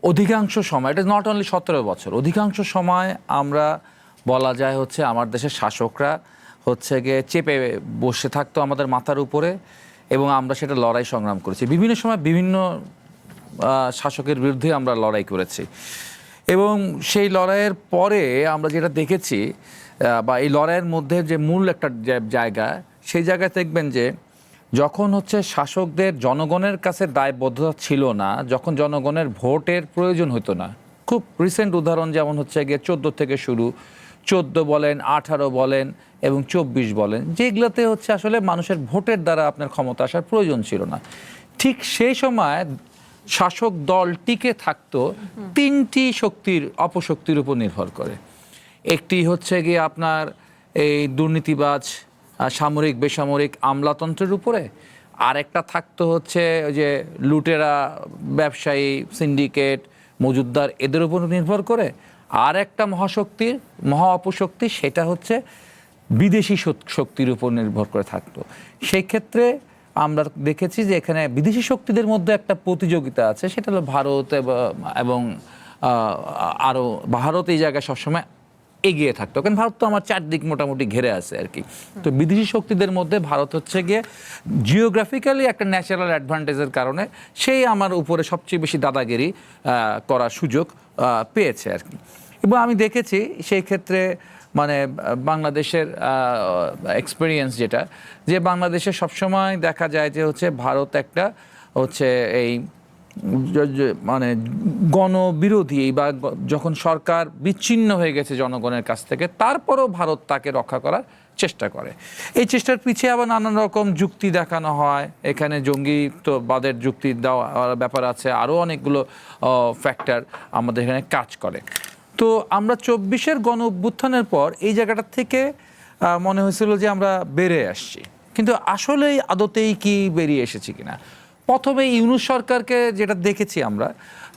অধিকাংশ সময়, এটা নট অনলি 17 বছর, অধিকাংশ সময় আমরা বলা যায় হচ্ছে আমার দেশের শাসকরা হচ্ছে গিয়ে চেপে বসে থাকতো আমাদের মাথার উপরে, এবং আমরা সেটা লড়াই সংগ্রাম করেছি। বিভিন্ন সময় বিভিন্ন শাসকের বিরুদ্ধে আমরা লড়াই করেছি, এবং সেই লড়াইয়ের পরে আমরা যেটা দেখেছি বা এই লড়াইয়ের মধ্যে যে মূল একটা জায়গা, সেই জায়গায় দেখবেন যে যখন হচ্ছে শাসকদের জনগণের কাছে দায়বদ্ধতা ছিল না, যখন জনগণের ভোটের প্রয়োজন হতো না, খুব রিসেন্ট উদাহরণ যেমন হচ্ছে গিয়ে 14 থেকে শুরু, 14 বলেন, 18 বলেন এবং 24 বলেন, যেগুলোতে হচ্ছে আসলে মানুষের ভোটের দ্বারা আপনার ক্ষমতা আসার প্রয়োজন ছিল না, ঠিক সেই সময় শাসক দল টিকে থাকতো 3টি শক্তির, অপশক্তির উপর নির্ভর করে। একটি হচ্ছে গিয়ে আপনার এই দুর্নীতিবাজ সামরিক বেসামরিক আমলাতন্ত্রের উপরে, আর একটা থাকতো হচ্ছে ওই যে লুটেরা ব্যবসায়ী সিন্ডিকেট মজুদদার, এদের উপর নির্ভর করে। আর একটা মহাশক্তির মহা অপশক্তি, সেটা হচ্ছে বিদেশি শক্তির উপর নির্ভর করে থাকতো। সেই ক্ষেত্রে আমরা দেখেছি যে এখানে বিদেশি শক্তিদের মধ্যে একটা প্রতিযোগিতা আছে, সেটা হলো ভারত এবং আরও ভারত এই জায়গায় সবসময় এগিয়ে থাকতো, কারণ ভারত তো আমার চারদিক মোটামুটি ঘেরে আছে আর কি। তো বিদেশি শক্তিদের মধ্যে ভারত হচ্ছে গিয়ে জিওগ্রাফিক্যালি একটা ন্যাচারাল অ্যাডভান্টেজের কারণে সেই আমার উপরে সবচেয়ে বেশি দাদাগিরি করার সুযোগ পেয়েছে আর কি। এবং আমি দেখেছি সেই ক্ষেত্রে মানে বাংলাদেশের এক্সপেরিয়েন্স যেটা, যে বাংলাদেশে সবসময় দেখা যায় যে হচ্ছে ভারত একটা হচ্ছে এই মানে গণবিরোধী, বা যখন সরকার বিচ্ছিন্ন হয়ে গেছে জনগণের কাছ থেকে, তারপরও ভারত তাকে রক্ষা করার চেষ্টা করে। এই চেষ্টার পিছিয়ে আবার নানান রকম যুক্তি দেখানো হয়, এখানে জঙ্গিবাদের যুক্তি দেওয়ার ব্যাপার আছে, আরও অনেকগুলো ফ্যাক্টর আমাদের এখানে কাজ করে। তো আমরা 24-এর গণ অভ্যুত্থানের পর এই জায়গাটা থেকে মনে হয়েছিল যে আমরা বেরিয়ে আসছি, কিন্তু আসলেই আদতেই কি বেরিয়ে এসেছি কিনা। প্রথমে ইউনূস সরকারকে যেটা দেখেছি আমরা,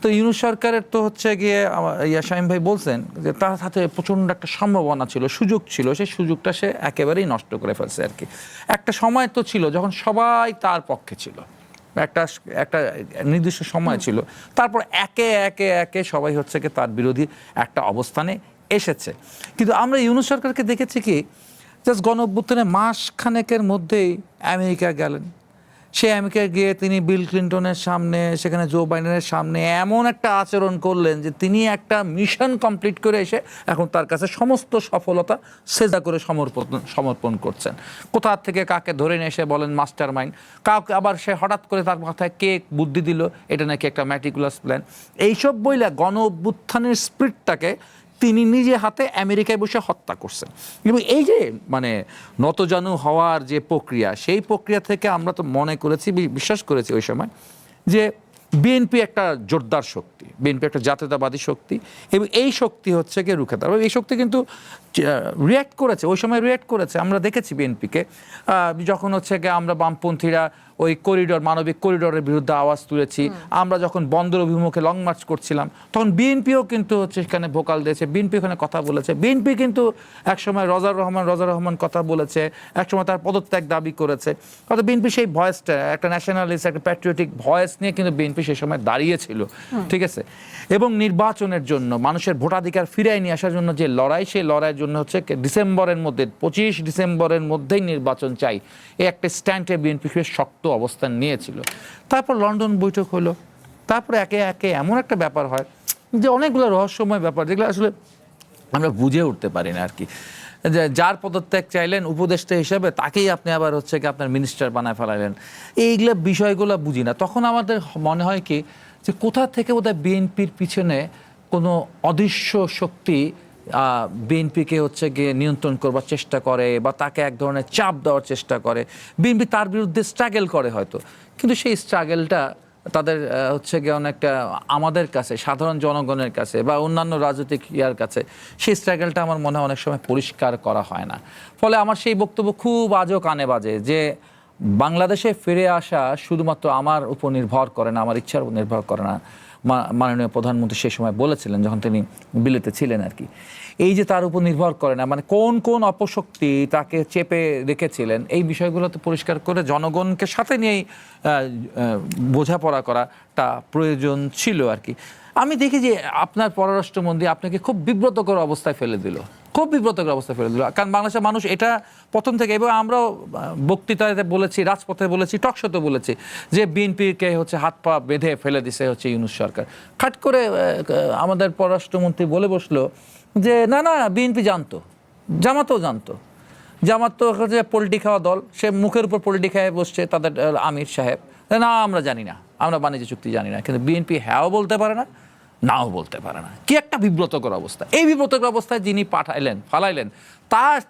তো ইউনূস সরকারের তো হচ্ছে গিয়ে শামীম ভাই বলছেন যে তার হাতে প্রচণ্ড একটা সম্ভাবনা ছিল, সুযোগ ছিল, সেই সুযোগটা সে একেবারেই নষ্ট করে ফেলছে আর কি। একটা সময় তো ছিল যখন সবাই তার পক্ষে ছিল, একটা নির্দিষ্ট সময় ছিল, তারপর একে একে একে সবাই হচ্ছে কি তার বিরোধী একটা অবস্থানে এসেছে। কিন্তু আমরা ইউনূস সরকারকে দেখেছি কি জাস্ট গণ অভ্যুত্থানে মাস খানেকের মধ্যেই আমেরিকা গেলেন, সে আমেরিকায় গিয়ে তিনি বিল ক্লিন্টনের সামনে, সেখানে জো বাইডেনের সামনে এমন একটা আচরণ করলেন যে তিনি একটা মিশন কমপ্লিট করে এসে এখন তার কাছে সমস্ত সফলতা সেজদা করে সমর্পণ করছেন। কোথা থেকে কাকে ধরে নিয়ে এসে বলেন মাস্টার মাইন্ড, কাউকে আবার সে হঠাৎ করে তার মাথায় কে বুদ্ধি দিল এটা নাকি একটা ম্যাটিকুলাস প্ল্যান। এইসব বইলা গণ অভ্যুত্থানের স্পিরিটটাকে তিনি নিজে হাতে আমেরিকায় বসে হত্যা করছেন। এবং এই যে মানে নতজানু হওয়ার যে প্রক্রিয়া, সেই প্রক্রিয়া থেকে আমরা তো মনে করেছি, বিশ্বাস করেছি ওই সময় যে বিএনপি একটা জোরদার শক্তি, বিএনপি একটা জাতীয়তাবাদী শক্তি, এবং এই শক্তি হচ্ছে গিয়ে রুখে দাঁড়াবে। এই শক্তি কিন্তু রিয়্যাক্ট করেছে, ওই সময় রিয়্যাক্ট করেছে। আমরা দেখেছি বিএনপিকে যখন হচ্ছে গিয়ে আমরা বামপন্থীরা ওই করিডোর, মানবিক করিডোরের বিরুদ্ধে আওয়াজ তুলেছি, আমরা যখন বন্দর অভিমুখে লং মার্চ করছিলাম তখন বিএনপিও কিন্তু হচ্ছে সেখানে ভোকাল দিয়েছে, বিএনপি ওখানে কথা বলেছে। বিএনপি কিন্তু একসময় রজার রহমান কথা বলেছে, একসময় তার পদত্যাগ দাবি করেছে। অর্থাৎ বিএনপি সেই ভয়েসটা, একটা ন্যাশনালিস্ট, একটা প্যাট্রিয়টিক ভয়েস নিয়ে কিন্তু বিএনপি সেই সময় দাঁড়িয়েছিল, ঠিক আছে। এবং নির্বাচনের জন্য, মানুষের ভোটাধিকার ফিরিয়ে নিয়ে আসার জন্য যে লড়াই, সেই লড়াইয়ের জন্য হচ্ছে ডিসেম্বরের মধ্যে, 25 ডিসেম্বরের মধ্যেই নির্বাচন চাই, এই একটা স্ট্যান্ডে বিএনপি শক্ত অবস্থান নিয়েছিল। তারপর লন্ডন বৈঠক হলো, তারপরে একে একে এমন একটা ব্যাপার হয় যে অনেকগুলো রহস্যময় ব্যাপার, যেগুলো আসলে আমরা বুঝে উঠতে পারি না আর কি। যার পদত্যাগ চাইলেন উপদেষ্টা হিসাবে, তাকেই আপনি আবার হচ্ছে কি আপনার মিনিস্টার বানায় ফেলাইলেন। এইগুলো বিষয়গুলো বুঝি না। তখন আমাদের মনে হয় কি যে কোথা থেকে বোধহয় বিএনপির পিছনে কোনো অদৃশ্য শক্তি বিএনপিকে হচ্ছে গিয়ে নিয়ন্ত্রণ করবার চেষ্টা করে, বা তাকে এক ধরনের চাপ দেওয়ার চেষ্টা করে। বিএনপি তার বিরুদ্ধে স্ট্রাগল করে হয়তো, কিন্তু সেই স্ট্রাগলটা তাদের হচ্ছে গিয়ে অনেকটা আমাদের কাছে, সাধারণ জনগণের কাছে বা অন্যান্য রাজনৈতিক ইয়ার কাছে সেই স্ট্রাগলটা আমার মনে হয় অনেক সময় পরিষ্কার করা হয় না। ফলে আমার সেই বক্তব্য খুব আজও কানে বাজে যে বাংলাদেশে ফিরে আসা শুধুমাত্র আমার উপর নির্ভর করে না, আমার ইচ্ছার উপর নির্ভর করে না। মাননীয় প্রধানমন্ত্রী সেই সময় বলেছিলেন যখন তিনি বিলেতে ছিলেন আর কি, এই যে তার উপর নির্ভর করে না, মানে কোন কোন অপশক্তি তাকে চেপে রেখেছিলেন, এই বিষয়গুলো তো পরিষ্কার করে জনগণকে সাথে নিয়েই বোঝাপড়া করাটা প্রয়োজন ছিল আর কি। আমি দেখি যে আপনার পররাষ্ট্রমন্ত্রী আপনাকে খুব বিব্রতকর অবস্থায় ফেলে দিল, খুব বিব্রতকর অবস্থায় ফেলে দিল। কারণ বাংলাদেশের মানুষ এটা প্রথম থেকে, এবং আমরাও বক্তৃতাতে বলেছি, রাজপথে বলেছি, টকশোতে বলেছি যে বিএনপিকে হচ্ছে হাত পা বেঁধে ফেলে দিছে হচ্ছে ইউনূস সরকার। খাট করে আমাদের পররাষ্ট্রমন্ত্রী বলে বসলো যে না না, বিএনপি জানতো, জামাতও জানতো, জামাত তো হচ্ছে পোল্ট্রি খাওয়া দল, সে মুখের উপর পোল্ট্রি খেয়ে বসছে তাদের আমির সাহেব, না আমরা জানি না, আমরা বাণিজ্য চুক্তি জানি না। কিন্তু বিএনপি হ্যাঁও বলতে পারে না, নাও বলতে পারে না। কি একটা বিব্রতকর অবস্থা। এই বিব্রতকর অবস্থায় যিনি ফালাইলেন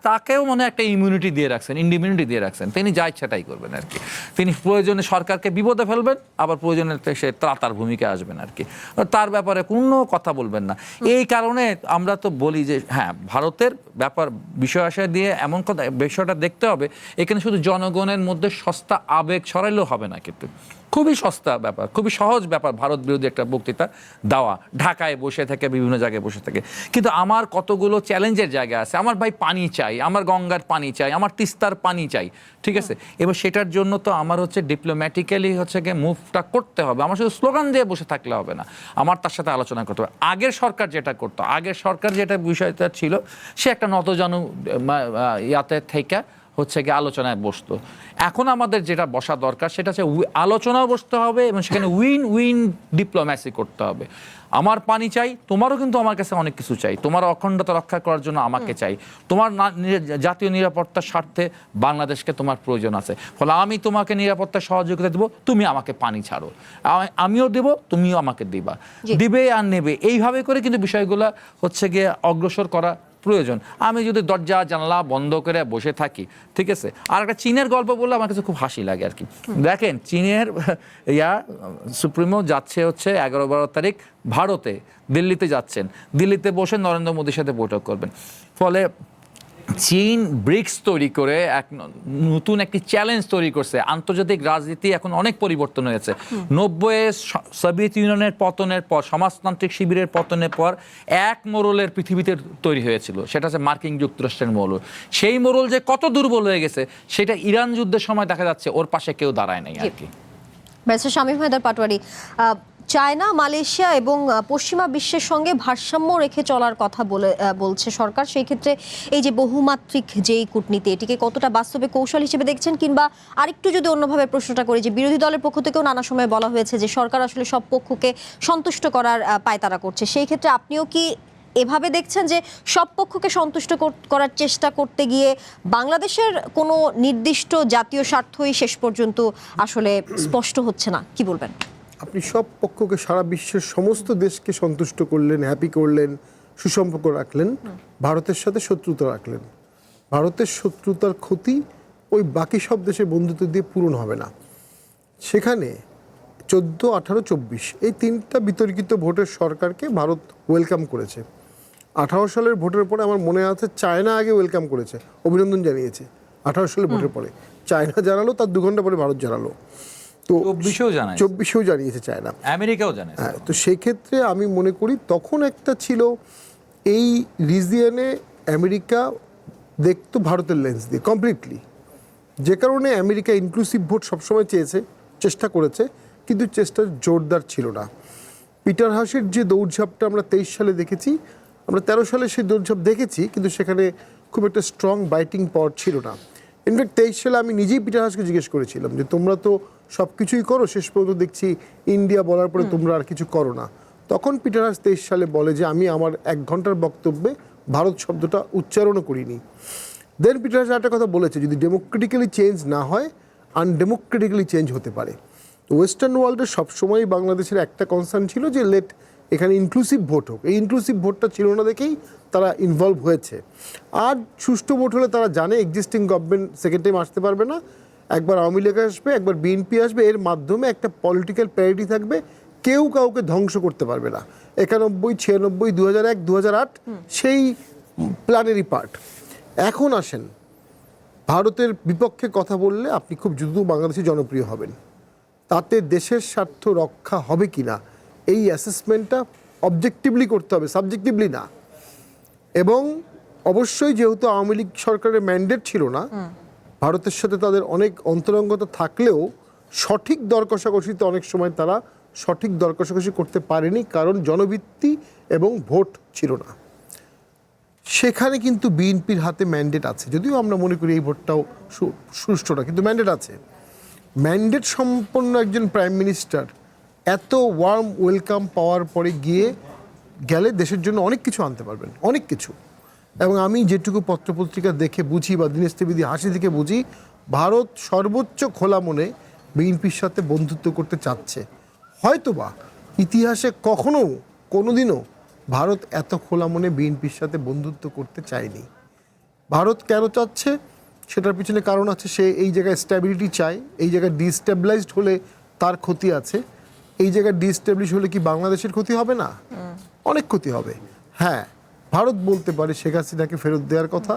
তাকেও মনে একটা ইমিউনিটি দিয়ে রাখছেন, ইন্ডিমিউনিটি দিয়ে রাখছেন। তিনি যা ইচ্ছা তাই করবেন আর কি। তিনি প্রয়োজনে সরকারকে বিপদে ফেলবেন, আবার প্রয়োজনে সে ত্রাতার ভূমিকা আসবেন আর কি, তার ব্যাপারে কোনো কথা বলবেন না। এই কারণে আমরা তো বলি যে হ্যাঁ, ভারতের বিষয় আশা দিয়ে এমন কথা, বিষয়টা দেখতে হবে এখানে শুধু জনগণের মধ্যে সস্তা আবেগ ছড়াইলেও হবে না, কিন্তু খুবই সস্তা ব্যাপার, খুবই সহজ ব্যাপার ভারত বিরোধী একটা বক্তৃতা দেওয়া, ঢাকায় বসে থেকে, বিভিন্ন জায়গায় বসে থেকে। কিন্তু আমার কতগুলো চ্যালেঞ্জের জায়গা আছে। আমার ভাই পানি চাই, আমার গঙ্গার পানি চাই, আমার তিস্তার পানি চাই, ঠিক আছে। এবার সেটার জন্য তো আমার হচ্ছে ডিপ্লোম্যাটিক্যালি হচ্ছে গিয়ে মুভটা করতে হবে। আমার শুধু স্লোগান দিয়ে বসে থাকলে হবে না, আমার তার সাথে আলোচনা করতে হবে। আগের সরকার যেটা করতো, আগের সরকার যেটা বিষয়টা ছিল, সে একটা নতজানু ইয়াতে থেকে হচ্ছে গিয়ে আলোচনায় বসতো। এখন আমাদের যেটা বসা দরকার সেটা হচ্ছে আলোচনাও বসতে হবে এবং সেখানে উইন উইন ডিপ্লোম্যাসি করতে হবে। আমার পানি চাই, তোমারও কিন্তু আমার কাছে অনেক কিছু চাই, তোমার অখণ্ডতা রক্ষা করার জন্য আমাকে চাই, তোমার জাতীয় নিরাপত্তার স্বার্থে বাংলাদেশকে তোমার প্রয়োজন আছে। ফলে আমি তোমাকে নিরাপত্তার সহযোগিতা দেবো, তুমি আমাকে পানি ছাড়ো, আমিও দেবো, তুমিও আমাকে দিবা, দিবে আর নেবে। এইভাবে করে কিন্তু বিষয়গুলো হচ্ছে গিয়ে অগ্রসর করা প্রয়োজন। আমি যদি দরজা জানলা বন্ধ করে বসে থাকি, ঠিক আছে। আর একটা চীনের গল্প বললে আমার কাছে খুব হাসি লাগে আর কি। দেখেন, চীনের সুপ্রিমো যাচ্ছে হচ্ছে 11-12 তারিখ ভারতে, দিল্লিতে যাচ্ছেন, দিল্লিতে বসে নরেন্দ্র মোদীর সাথে বৈঠক করবেন। ফলে চীন ব্রিক্স তৈরি করে এক নতুন একটি চ্যালেঞ্জ তৈরি করছে। আন্তর্জাতিক রাজনীতি এখন অনেক পরিবর্তন হয়েছে। 90-এ সোভিয়েত ইউনিয়নের পতনের পর, সমাজতান্ত্রিক শিবিরের পতনের পর এক মোড়লের পৃথিবীতে তৈরি হয়েছিল, সেটা হচ্ছে মার্কিন যুক্তরাষ্ট্রের মোড়ল। সেই মোড়ল যে কত দুর্বল হয়ে গেছে সেটা ইরান যুদ্ধের সময় দেখা যাচ্ছে ওর পাশে কেউ দাঁড়ায় নাই আর কি। Barrister Shamim Haider Patwari, China, Malaysia এবং পশ্চিমা বিশ্বের সঙ্গে ভারসাম্য রেখে চলার কথা বলছে সরকার। সেই ক্ষেত্রে এই যে বহুমাত্রিক যেই কূটনীতি, এটিকে কতটা বাস্তবে কৌশল হিসেবে দেখছেন? কিংবা আরেকটু যদি অন্যভাবে প্রশ্নটা করি, যে বিরোধী দলের পক্ষ থেকেও নানা সময় বলা হয়েছে যে সরকার আসলে সব পক্ষকে সন্তুষ্ট করার পায়তারা করছে, সেই ক্ষেত্রে আপনিও কি এভাবে দেখছেন যে সব পক্ষকে সন্তুষ্ট করার চেষ্টা করতে গিয়ে বাংলাদেশের কোনো নির্দিষ্ট জাতীয় স্বার্থই শেষ পর্যন্ত আসলে স্পষ্ট হচ্ছে না? কি বলবেন? আপনি সব পক্ষকে, সারা বিশ্বের সমস্ত দেশকে সন্তুষ্ট করলেন, হ্যাপি করলেন, সুসম্পর্ক রাখলেন, ভারতের সাথে শত্রুতা রাখলেন। ভারতের শত্রুতার ক্ষতি ওই বাকি সব দেশের বন্ধুত্ব দিয়ে পূরণ হবে না। সেখানে 14, 18, 24 এই তিনটা বিতর্কিত ভোটের সরকারকে ভারত ওয়েলকাম করেছে। 18 সালের ভোটের পরে আমার মনে আছে চায়না আগে ওয়েলকাম করেছে, অভিনন্দন জানিয়েছে। 18 সালের ভোটের পরে চায়না জানালো, তার 2 ঘন্টা পরে ভারত জানালো। তো 24-এও জানিয়েছে চায়না, আমেরিকাও জানে। হ্যাঁ, তো সেই ক্ষেত্রে আমি মনে করি তখন একটা ছিল এই রিজিয়নে আমেরিকা দেখতো ভারতের লেন্স দিয়ে কমপ্লিটলি, যে কারণে আমেরিকা ইনক্লুসিভ ভোট সবসময় চেষ্টা করেছে, কিন্তু চেষ্টা জোরদার ছিল না। পিটার হাসের যে দৌড়ঝাঁপটা আমরা 23 সালে দেখেছি, আমরা 13 সালে সেই দৌড়ঝাঁপ দেখেছি, কিন্তু সেখানে খুব একটা স্ট্রং বাইটিং পাওয়ার ছিল না। ইনফ্যাক্ট 23 সালে আমি নিজেই পিটার হাসকে জিজ্ঞেস করেছিলাম যে তোমরা তো সব কিছুই করো, শেষ পর্যন্ত দেখছি ইন্ডিয়া বলার পরে তোমরা আর কিছু করো না। তখন পিটার হাস 23 সালে বলে যে আমি আমার 1 ঘন্টার বক্তব্যে ভারত শব্দটা উচ্চারণও করিনি। দেন পিটার হাস একটা কথা বলেছে, যদি ডেমোক্রেটিক্যালি চেঞ্জ না হয়, আনডেমোক্রেটিক্যালি চেঞ্জ হতে পারে। তো ওয়েস্টার্ন ওয়ার্ল্ডের সবসময় বাংলাদেশের একটা কনসার্ন ছিল যে এখানে ইনক্লুসিভ ভোট হোক। এই ইনক্লুসিভ ভোটটা ছিল না দেখেই তারা ইনভলভ হয়েছে। আর সুষ্ঠু ভোট হলে তারা জানে এক্সিস্টিং গভর্নমেন্ট সেকেন্ড টাইম আসতে পারবে না, একবার আওয়ামী লীগ আসবে, একবার বিএনপি আসবে, এর মাধ্যমে একটা পলিটিক্যাল প্যারিটি থাকবে, কেউ কাউকে ধ্বংস করতে পারবে না। 91, 96, 2001, 2008 সেই প্ল্যানেরই পার্ট। এখন আসেন, ভারতের বিপক্ষে কথা বললে আপনি খুব দ্রুত বাংলাদেশে জনপ্রিয় হবেন, তাতে দেশের স্বার্থ রক্ষা হবে কিনা এই অ্যাসেসমেন্টটা অবজেক্টিভলি করতে হবে, সাবজেক্টিভলি না। এবং অবশ্যই যেহেতু আওয়ামী লীগ সরকারের ম্যান্ডেট ছিল না, ভারতের সাথে তাদের অনেক অন্তরঙ্গতা থাকলেও সঠিক দর কষাকষিতে অনেক সময় তারা সঠিক দর কষাকষি করতে পারেনি, কারণ জনভিত্তি এবং ভোট ছিল না। সেখানে কিন্তু বিএনপির হাতে ম্যান্ডেট আছে, যদিও আমরা মনে করি এই ভোটটাও সুষ্ঠু না, কিন্তু ম্যান্ডেট আছে। ম্যান্ডেট সম্পন্ন একজন প্রাইম মিনিস্টার এত ওয়ার্ম ওয়েলকাম পাওয়ার পরে গেলে দেশের জন্য অনেক কিছু আনতে পারবেন, অনেক কিছু। এবং আমি যেটুকু পত্রপত্রিকা দেখে বুঝি বা দীনেশ ত্রিবেদী হাসি থেকে বুঝি, ভারত সর্বোচ্চ খোলা মনে বিএনপির সাথে বন্ধুত্ব করতে চাচ্ছে। হয়তোবা ইতিহাসে কোনোদিনও ভারত এত খোলা মনে বিএনপির সাথে বন্ধুত্ব করতে চায়নি। ভারত কেন চাচ্ছে সেটার পিছনে কারণ আছে, সে এই জায়গায় স্ট্যাবিলিটি চায়, এই জায়গায় ডিস্টেবিলাইজড হলে তার ক্ষতি আছে। এই জায়গায় ডিস্টেবলিশ হলে কি বাংলাদেশের ক্ষতি হবে না? অনেক ক্ষতি হবে। হ্যাঁ, ভারত বলতে পারে শেখ হাসিনাকে ফেরত দেওয়ার কথা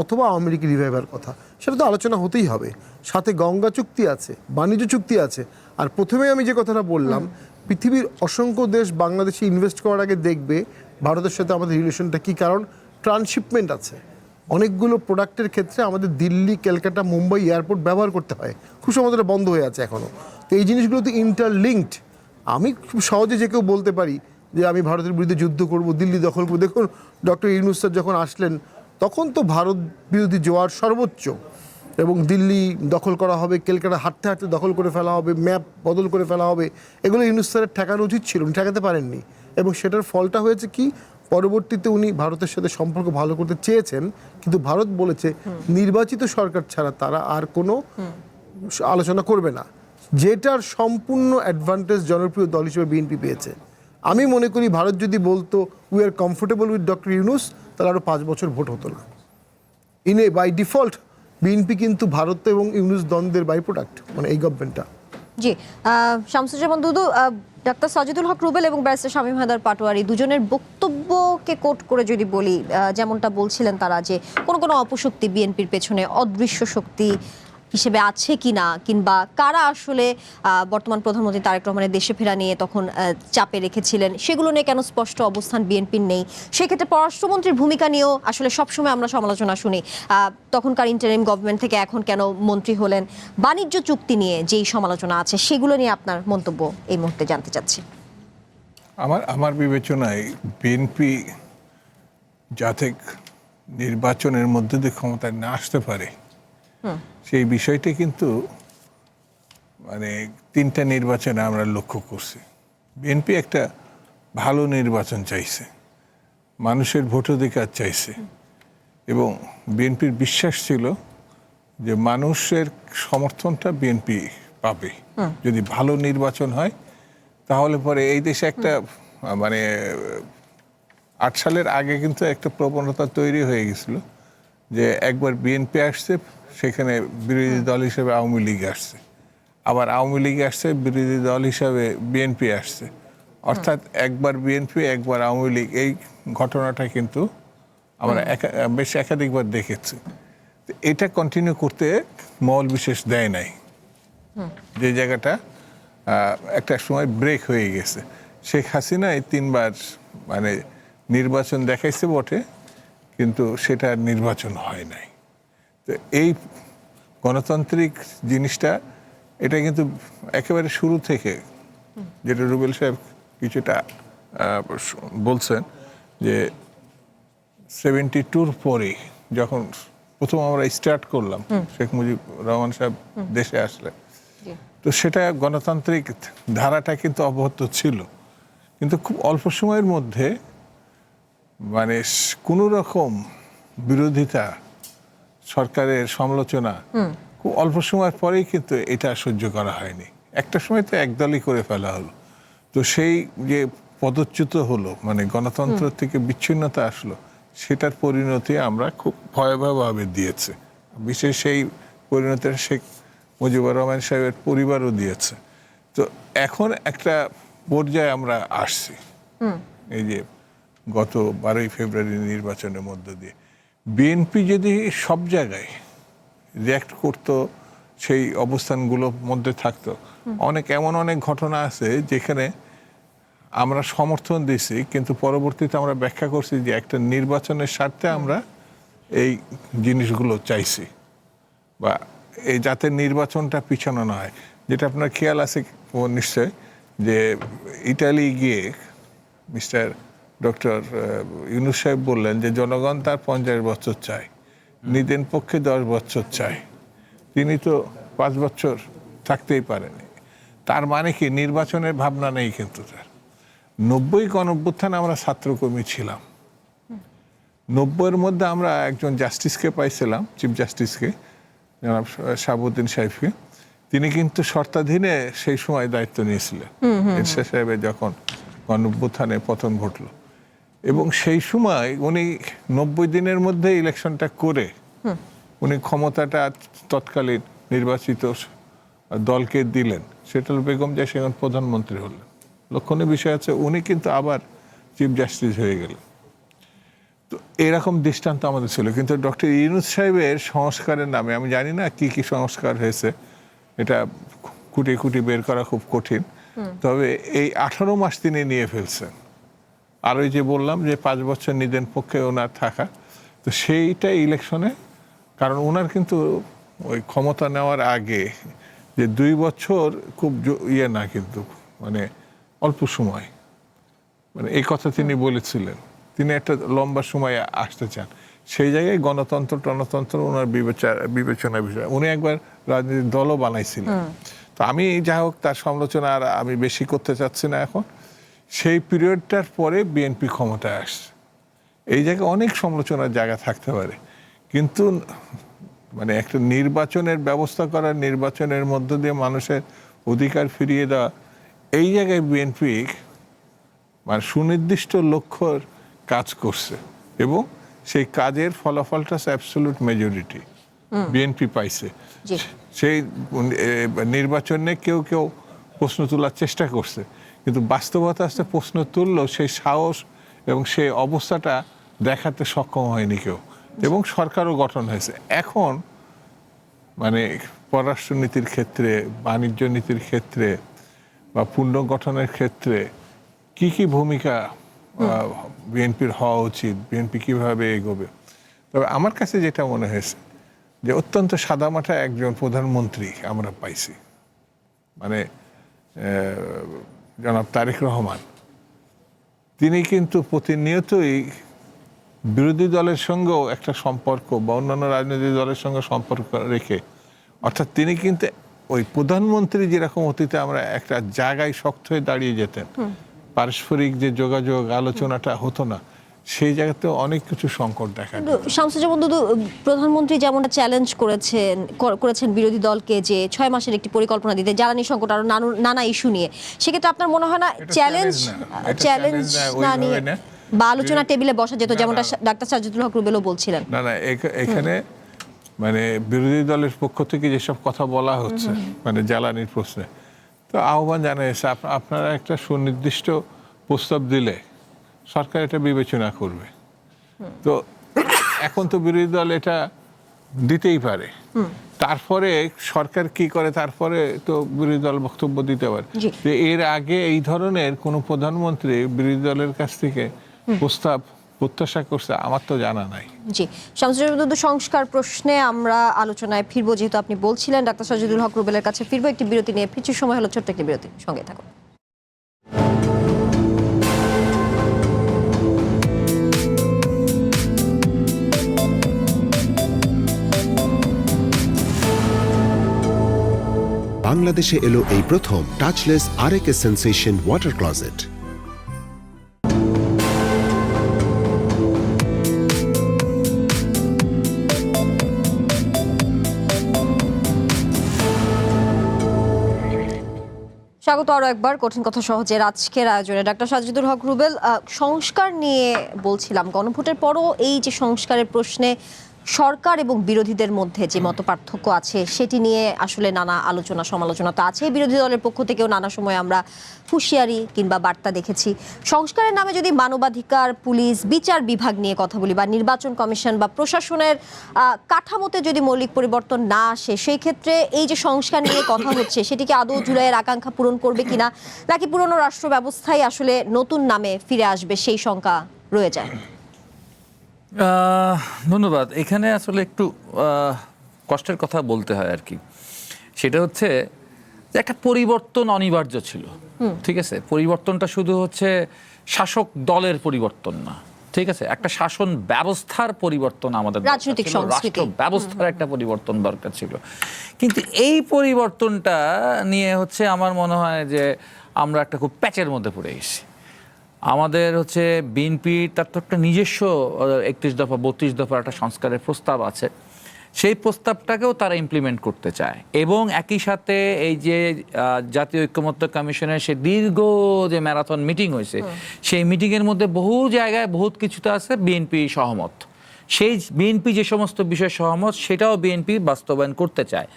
অথবা আওয়ামী লীগ রিভাইভার কথা, সেটা তো আলোচনা হতেই হবে। সাথে গঙ্গা চুক্তি আছে, বাণিজ্য চুক্তি আছে। আর প্রথমে আমি যে কথাটা বললাম, পৃথিবীর অসংখ্য দেশ বাংলাদেশে ইনভেস্ট করার আগে দেখবে ভারতের সাথে আমাদের রিলেশনটা কী, কারণ ট্রান্সশিপমেন্ট আছে। অনেকগুলো প্রোডাক্টের ক্ষেত্রে আমাদের দিল্লি, ক্যালকাটা, মুম্বাই এয়ারপোর্ট ব্যবহার করতে হয়, খুব সম্ভবত বন্ধ হয়ে আছে এখনও। তো এই জিনিসগুলো তো ইন্টারলিঙ্কড। আমি খুব সহজে যে কেউ বলতে পারি যে আমি ভারতের বিরুদ্ধে যুদ্ধ করব, দিল্লি দখল করব। দেখুন ডক্টর ইউনূস স্যার যখন আসলেন তখন তো ভারত বিরোধী জোয়ার সর্বোচ্চ, এবং দিল্লি দখল করা হবে, ক্যালকাটা হাঁটতে হাঁটতে দখল করে ফেলা হবে, ম্যাপ বদল করে ফেলা হবে। এগুলো ইউনূস স্যারের ঠেকানো উচিত ছিল, উনি ঠেকাতে পারেননি। এবং সেটার ফলটা হয়েছে কি, পরবর্তীতে উনি ভারতের সাথে সম্পর্ক ভালো করতে চেয়েছেন, কিন্তু ভারত বলেছে নির্বাচিত সরকার ছাড়া তারা আর কোনো আলোচনা করবে না, যেটার সম্পূর্ণ অ্যাডভান্টেজ জনপ্রিয় দল হিসেবে বিএনপি পেয়েছে। আমি মনে করি ভারত যদি বলতো we are comfortable with doctor Yunus, তাহলে আরও 5 বছর ভোট হতো না। বাই ডিফল্ট বিএনপি কিন্তু ভারত এবং ইউনূস দ্বন্দ্বের বাই প্রোডাক্ট, মানে এই গভর্নমেন্টটা। জি, শামসুজ্জামান দুদু, ডাক্তার সাজিদুল হক রুবেল এবং ব্যারিস্টার শামীম হায়দার পাটোয়ারি দুজনের বক্তব্যকে কোট করে যদি বলি, যেমনটা বলছিলেন তারা যে কোনো অপশক্তি বিএনপির পেছনে অদৃশ্য শক্তি হিসেবে আছে কিনা, কিংবা কারা আসলে বর্তমান প্রধানমন্ত্রী তারেক রহমানের দেশে ফেরা নিয়ে তখন চাপে রেখেছিলেন, সেগুলো নিয়ে কেন স্পষ্ট অবস্থান বিএনপির নেই। সেক্ষেত্রে পররাষ্ট্রমন্ত্রীর ভূমিকা নিয়েও আসলে সবসময় আমরা সমালোচনা শুনি, তখনকার ইন্টারিম গভর্নমেন্ট থেকে এখন কেন মন্ত্রী হলেন। বাণিজ্য চুক্তি নিয়ে যেই সমালোচনা আছে সেগুলো নিয়ে আপনার মন্তব্য এই মুহূর্তে জানতে চাচ্ছি। আমার বিবেচনায় বিএনপি যাতে নির্বাচনের মধ্যে দিয়ে ক্ষমতায় না আসতে পারে সেই বিষয়টি কিন্তু মানে 3টা নির্বাচনে আমরা লক্ষ্য করছি। বিএনপি একটা ভালো নির্বাচন চাইছে, মানুষের ভোটাধিকার চাইছে, এবং বিএনপির বিশ্বাস ছিল যে মানুষের সমর্থনটা বিএনপি পাবে যদি ভালো নির্বাচন হয়। তাহলে পরে এই দেশে একটা মানে 8 সালের আগে কিন্তু একটা প্রবণতা তৈরি হয়ে গেছিল যে একবার বিএনপি আসছে, সেখানে বিরোধী দল হিসেবে আওয়ামী লীগ আসছে, আবার আওয়ামী লীগ আসছে, বিরোধী দল হিসাবে বিএনপি আসছে, অর্থাৎ একবার বিএনপি একবার আওয়ামী লীগ। এই ঘটনাটা কিন্তু আমরা বেশ একাধিকবার দেখেছি। এটা কন্টিনিউ করতে মহল বিশেষ দেয় নাই, যে জায়গাটা একটা সময় ব্রেক হয়ে গেছে। শেখ হাসিনা এই 3বার মানে নির্বাচন দেখাইছে বটে, কিন্তু সেটা নির্বাচন হয় নাই। তো এই গণতান্ত্রিক জিনিসটা এটা কিন্তু একেবারে শুরু থেকে, যেটা রুবেল সাহেব কিছুটা বলছেন যে 72-র পরে যখন প্রথম আমরা স্টার্ট করলাম, শেখ মুজিব রহমান সাহেব দেশে আসলেন, তো সেটা গণতান্ত্রিক ধারাটা কিন্তু অব্যাহত ছিল, কিন্তু খুব অল্প সময়ের মধ্যে মানে কোনো রকম বিরোধিতা, সরকারের সমালোচনা খুব অল্প সময়ের পরেই কিন্তু এটা সহ্য করা হয়নি। একটা সময় তো একদলই করে ফেলা হলো। তো সেই যে পদচ্যুত হলো, মানে গণতন্ত্র থেকে বিচ্ছিন্নতা আসলো, সেটার পরিণতি আমরা খুব ভয়াবহভাবে দিয়েছে। বিশেষ সেই পরিণতিটা শেখ মুজিবুর রহমান সাহেবের পরিবারও দিয়েছে। তো এখন একটা পর্যায়ে আমরা আসছি, এই যে গত 12ই ফেব্রুয়ারি নির্বাচনের মধ্য দিয়ে বিএনপি যদি সব জায়গায় রিঅ্যাক্ট করতো, সেই অবস্থানগুলোর মধ্যে থাকতো, এমন অনেক ঘটনা আছে যেখানে আমরা সমর্থন দিছি, কিন্তু পরবর্তীতে আমরা ব্যাখ্যা করছি যে একটা নির্বাচনের স্বার্থে আমরা এই জিনিসগুলো চাইছি, বা এই যাতে নির্বাচনটা পিছানো না হয়। যেটা আপনার খেয়াল আছে নিশ্চয় যে ইটালি গিয়ে মিস্টার ডক্টর ইউনূস সাহেব বললেন যে জনগণ তার 50 বছর চায়, নিদেন পক্ষে 10 বছর চায়, তিনি তো 5 বছর থাকতেই পারেনি। তার মানে কি নির্বাচনের ভাবনা নেই। কিন্তু তার 90 গণঅভ্যুত্থানে আমরা ছাত্রকর্মী ছিলাম, 90-এর মধ্যে আমরা একজন জাস্টিসকে পাইছিলাম, চিফ জাস্টিসকে, জনাব শাহাবুদ্দিন সাহেবকে। তিনি কিন্তু শর্তাধীনে সেই সময় দায়িত্ব নিয়েছিলেন এরশাদ সাহেবের যখন গণঅভ্যুত্থানে পতন ঘটলো, এবং সেই সময় উনি 90 দিনের মধ্যে ইলেকশনটা করে উনি ক্ষমতাটা তৎকালীন নির্বাচিত দলকে দিলেন। সেটা বেগম জিয়া সেখানে প্রধানমন্ত্রী হলেন। লক্ষণীয় বিষয় আছে, উনি কিন্তু আবার চিফ জাস্টিস হয়ে গেলেন। তো এরকম দৃষ্টান্ত আমাদের ছিল। কিন্তু ডক্টর ইউনূস সাহেবের সংস্কারের নামে আমি জানি না কি কি সংস্কার হয়েছে, এটা কুটি কুটি বের করা খুব কঠিন। তবে এই 18 মাস তিনি নিয়ে ফেলছেন। আর ওই যে বললাম যে 5 বছর নিদেন পক্ষে ওনার থাকা, তো সেইটা ইলেকশনে, কারণ ওনার কিন্তু ওই ক্ষমতা নেওয়ার আগে যে 2 বছর খুব না, কিন্তু মানে অল্প সময়, মানে এই কথা তিনি বলেছিলেন, তিনি একটা লম্বা সময় আসতে চান। সেই জায়গায় গণতন্ত্র টনতন্ত্র ওনার বিবেচনার বিষয়। উনি একবার রাজনৈতিক দলও বানাইছিলেন। তো আমি যা হোক তার সমালোচনা আর আমি বেশি করতে চাচ্ছি না এখন। সেই পিরিয়ডটার পরে বিএনপি ক্ষমতায় আসছে। এই জায়গায় অনেক সমালোচনার জায়গা থাকতে পারে, কিন্তু মানে একটা নির্বাচনের ব্যবস্থা করা, নির্বাচনের মধ্য দিয়ে মানুষের অধিকার ফিরিয়ে দেওয়া, এই জায়গায় বিএনপি মানে সুনির্দিষ্ট লক্ষ্যর কাজ করছে, এবং সেই কাজের ফলাফলটা অ্যাবসলিউট মেজরিটি বিএনপি পাইছে। সেই নির্বাচনে কেউ কেউ প্রশ্ন তোলার চেষ্টা করছে, কিন্তু বাস্তবতা আসতে প্রশ্ন তুললেও সেই সাহস এবং সেই অবস্থাটা দেখাতে সক্ষম হয়নি কেউ, এবং সরকারও গঠন হয়েছে। এখন মানে পররাষ্ট্রনীতির ক্ষেত্রে, বাণিজ্য নীতির ক্ষেত্রে বা পুনর্গঠনের ক্ষেত্রে কি কি ভূমিকা বিএনপির হওয়া উচিত, বিএনপি কিভাবে এগোবে। তবে আমার কাছে যেটা মনে হয়েছে যে অত্যন্ত সাদামাটা একজন প্রধানমন্ত্রী আমরা পাইছি, মানে জনাব তারেক রহমান। তিনি কিন্তু প্রতিনিয়তই বিরোধী দলের সঙ্গেও একটা সম্পর্ক বা অন্যান্য রাজনৈতিক দলের সঙ্গে সম্পর্ক রেখে, অর্থাৎ তিনি কিন্তু ওই প্রধানমন্ত্রী যেরকম অতীতে আমরা একটা জায়গায় শক্ত হয়ে দাঁড়িয়ে যেতেন, পারস্পরিক যে যোগাযোগ আলোচনাটা হতো না, সেই জায়গাতে অনেক কিছু সংকট দেখা যায়। শামসুজ্জামান দুদু, প্রধানমন্ত্রী যেমনটা চ্যালেঞ্জ করেছেন বিরোধী দলকে যে 6 মাসের একটি পরিকল্পনা দিতে, জ্বালানি সংকট আরো নানা ইস্যু নিয়ে, সেক্ষেত্রে আপনার মনে হয় না চ্যালেঞ্জ না নিয়ে বা আলোচনা টেবিলে বসা যেত, যেমনটা ডাক্তার সাজ্জাদুল হক রুবেলও বলছিলেন? না, এখানে মানে বিরোধী দলের পক্ষ থেকে যেসব কথা বলা হচ্ছে মানে জ্বালানির প্রশ্নে, তো আহ্বান জানিয়েছে আপনারা একটা সুনির্দিষ্ট প্রস্তাব দিলে সরকার এটা বিবেচনা করবে। তো এখন তো বিরোধী দল এটা দিতেই পারে, তারপরে সরকার কি করে তারপরে তো বিরোধী দল বক্তব্য দিতে পারে। তো এর আগে এই ধরনের কোনো প্রধানমন্ত্রী বিরোধী দলের কাছ থেকে প্রস্তাব প্রত্যাশা করছে আমার তো জানা নাই। জি, শামসুজ্জামান দুদু, সংস্কার প্রশ্নে আমরা আলোচনায় ফিরবো, যেহেতু আপনি বলছিলেন ডাক্তার সাজ্জাদুল হক রুবেলের কাছে ফিরবো। একটি বিরতি নিয়ে ফিরছি, সময় হলো ছোট্ট একটি বিরতি, সঙ্গে থাকুন। বাংলাদেশে এলো এই প্রথম টাচলেস আরএকে সেন্সেশন ওয়াটার ক্লজেট। স্বাগত আরো একবার কঠিন কথা সহজের আজকের আয়োজনে। ডাক্তার সাজ্জাদুল হক রুবেল, সংস্কার নিয়ে বলছিলাম, গণভোটের পরও এই যে সংস্কারের প্রশ্নে সরকার এবং বিরোধীদের মধ্যে যে মত পার্থক্য আছে, সেটি নিয়ে আসলে নানা আলোচনা সমালোচনা তো আছে। বিরোধী দলের পক্ষ থেকেও নানা সময় আমরা হুঁশিয়ারি কিংবা বার্তা দেখেছি। সংস্কারের নামে যদি মানবাধিকার, পুলিশ, বিচার বিভাগ নিয়ে কথা বলি, বা নির্বাচন কমিশন বা প্রশাসনের কাঠামোতে যদি মৌলিক পরিবর্তন না আসে, সেই ক্ষেত্রে এই যে সংস্কার নিয়ে কথা হচ্ছে, সেটিকে আদৌ জুলাইয়ের আকাঙ্ক্ষা পূরণ করবে কিনা, নাকি পুরনো রাষ্ট্র ব্যবস্থায় আসলে নতুন নামে ফিরে আসবে, সেই শঙ্কা রয়ে যায়? ধন্যবাদ। এখানে আসলে একটু কষ্টের কথা বলতে হয় আর কি। সেটা হচ্ছে যে একটা পরিবর্তন অনিবার্য ছিল, ঠিক আছে? পরিবর্তনটা শুধু হচ্ছে শাসক দলের পরিবর্তন না, ঠিক আছে? একটা শাসন ব্যবস্থার পরিবর্তন আমাদের রাজনৈতিক সংস্কৃতি, রাষ্ট্র ব্যবস্থার একটা পরিবর্তন দরকার ছিল। কিন্তু এই পরিবর্তনটা নিয়ে হচ্ছে আমার মনে হয় যে আমরা একটা খুব প্যাচের মধ্যে পড়ে গেছি। আমাদের হচ্ছে বিএনপি, তার তো একটা নিজস্ব 31 দফা 32 দফার একটা সংস্কারের প্রস্তাব আছে, সেই প্রস্তাবটাকেও তারা ইমপ্লিমেন্ট করতে চায়। এবং একই সাথে এই যে জাতীয় ঐক্যমত্য কমিশনের সে দীর্ঘ যে ম্যারাথন মিটিং হয়েছে, সেই মিটিংয়ের মধ্যে বহু জায়গায় বহুত কিছুতে আছে বিএনপি সহমত। সেই বিএনপি যে সমস্ত বিষয়ে সহমত, সেটাও বিএনপি বাস্তবায়ন করতে চায়।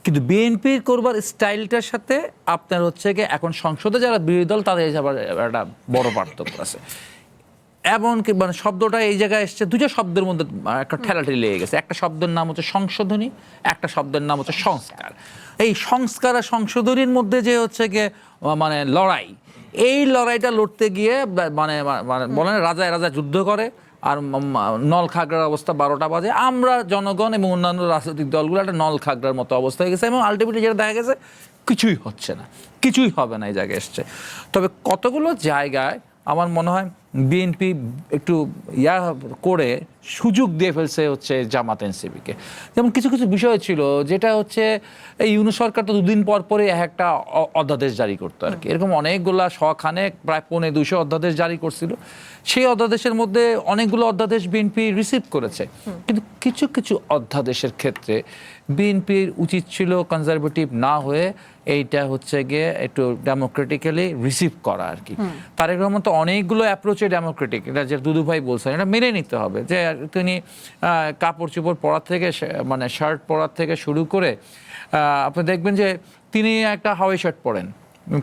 কিন্তু বিএনপির করবার স্টাইলটার সাথে আপনার হচ্ছে কি এখন সংসদে যারা বিরোধী দল, তাদের আবার একটা বড় পার্থক্য আছে। এমনকি মানে শব্দটা এই জায়গায় এসছে, দুটো শব্দের মধ্যে একটা ঠেলাঠেলি লেগে গেছে। একটা শব্দের নাম হচ্ছে সংশোধনী, একটা শব্দের নাম হচ্ছে সংস্কার। এই সংস্কার আর সংশোধনীর মধ্যে যে হচ্ছে গিয়ে মানে লড়াই, এই লড়াইটা লড়তে গিয়ে মানে বলেন রাজায় রাজা যুদ্ধ করে, আর নল খাগড়ার অবস্থা 12টা বাজে। আমরা জনগণ এবং অন্যান্য রাজনৈতিক দলগুলো একটা নল খাগড়ার মতো অবস্থা হয়ে গেছে, এবং আলটিমেটলি যেটা দেখা গেছে কিছুই হচ্ছে না, কিছুই হবে না, এই জায়গায় এসছে। তবে কতগুলো জায়গায় আমার মনে হয় বিএনপি একটু করে সুযোগ দিয়ে ফেলছে হচ্ছে জামাত এনসিপিকে। যেমন কিছু কিছু বিষয় ছিল যেটা হচ্ছে এই ইউনূস সরকার তো দুদিন পর পরে একটা অধ্যাদেশ জারি করতো আর কি, এরকম অনেকগুলা শখানে প্রায় 250 অধ্যাদেশ জারি করছিল। সেই অধ্যাদেশের মধ্যে অনেকগুলো অধ্যাদেশ বিএনপি রিসিভ করেছে, কিন্তু কিছু কিছু অধ্যাদেশের ক্ষেত্রে বিএনপির উচিত ছিল কনজারভেটিভ না হয়ে এইটা হচ্ছে গিয়ে একটু ডেমোক্রেটিক্যালি রিসিভ করা আর কি। তারেক রহমান তো অনেকগুলো অ্যাপ্রোচে ডেমোক্রেটিক, এটা যে দুদু ভাই বলছেন, এটা মেনে নিতে হবে যে তিনি কাপড় চোপড় পরার থেকে মানে শার্ট পরার থেকে শুরু করে আপনি দেখবেন যে তিনি একটা হাওয়াই শার্ট পরেন,